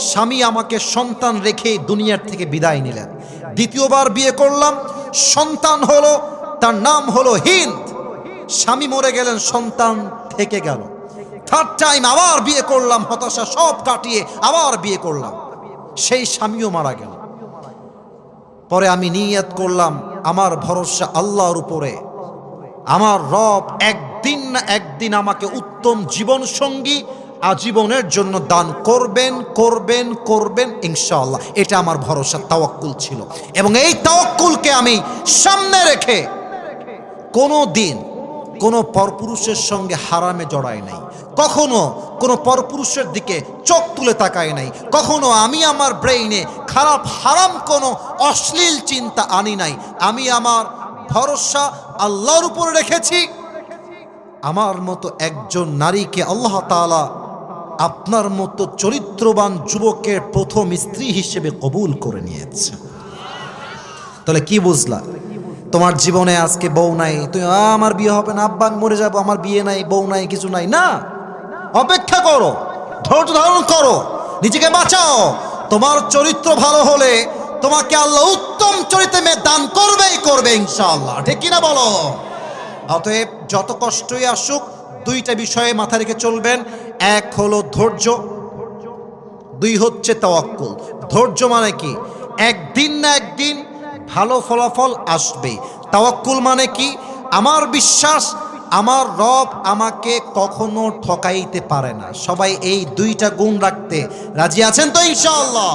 স্বামী আমাকে সন্তান রেখে দুনিয়ার থেকে বিদায় নিলেন। দ্বিতীয়বার বিয়ে করলাম, সন্তান হলো, তার নাম হলো হিন্দ, স্বামী মরে গেলেন, সন্তান থেকে গেল। থার্ড টাইম আবার বিয়ে করলাম, হতাশা সব কাটিয়ে আবার বিয়ে করলাম, সেই স্বামীও মারা গেল। পরে আমি নিয়ত করলাম আমার ভরসা আল্লাহর উপরে, আমার রব একদিন না একদিন আমাকে উত্তম জীবন সঙ্গী আজীবনের জন্য দান করবেন করবেন করবেন ইনশাআল্লাহ। এটা আমার ভরসা, তাওয়াক্কুল ছিল। এবং এই তাওয়াক্কুলকে আমি সামনে রেখে কোনো দিন কোনো পরপুরুষের সঙ্গে হারামে জড়াই নাই, কখনো কোনো পরপুরুষের দিকে চোখ তুলে তাকাই নাই, কখনো আমি আমার ব্রেইনে খারাপ হারাম কোনো অশ্লীল চিন্তা আনি নাই। আমি আমার ভরসা আল্লাহর উপরে রেখেছি। আমার মতো একজন নারীকে আল্লাহ তাআলা আপনার মতো চরিত্রবান যুবকের প্রথম স্ত্রী হিসেবে কবুল করে নিয়েছে। তাহলে কি বুঝলা? তোমার জীবনে আজকে বউ নাই, তুমি আমার বিয়ে হবে না, আব্বা আমি মরে যাবো, আমার বিয়ে নাই, বউ নাই, কিছু নাই, না। অপেক্ষা করো, ধৈর্য ধারণ করো, নিজেকে বাঁচাও। তোমার চরিত্র ভালো হলে তোমাকে আল্লাহ উত্তম চরিত্রে দান করবেই করবে ইনশাআল্লাহ, ঠিক কিনা বলো? অতএব যত কষ্টই আসুক, দুইটা বিষয়ে মাথা রেখে চলবেন। এক হলো ধৈর্য, দুই হচ্ছে তাওয়াক্কুল। ধৈর্য মানে কি? একদিন না একদিন ভালো ফলাফল আসবে। তাওয়াক্কুল মানে কি? আমার বিশ্বাস আমার রব আমাকে কখনো ঠকাইতে পারে না। সবাই এই দুইটা গুণ রাখতে রাজি আছেন তো ইনশাআল্লাহ?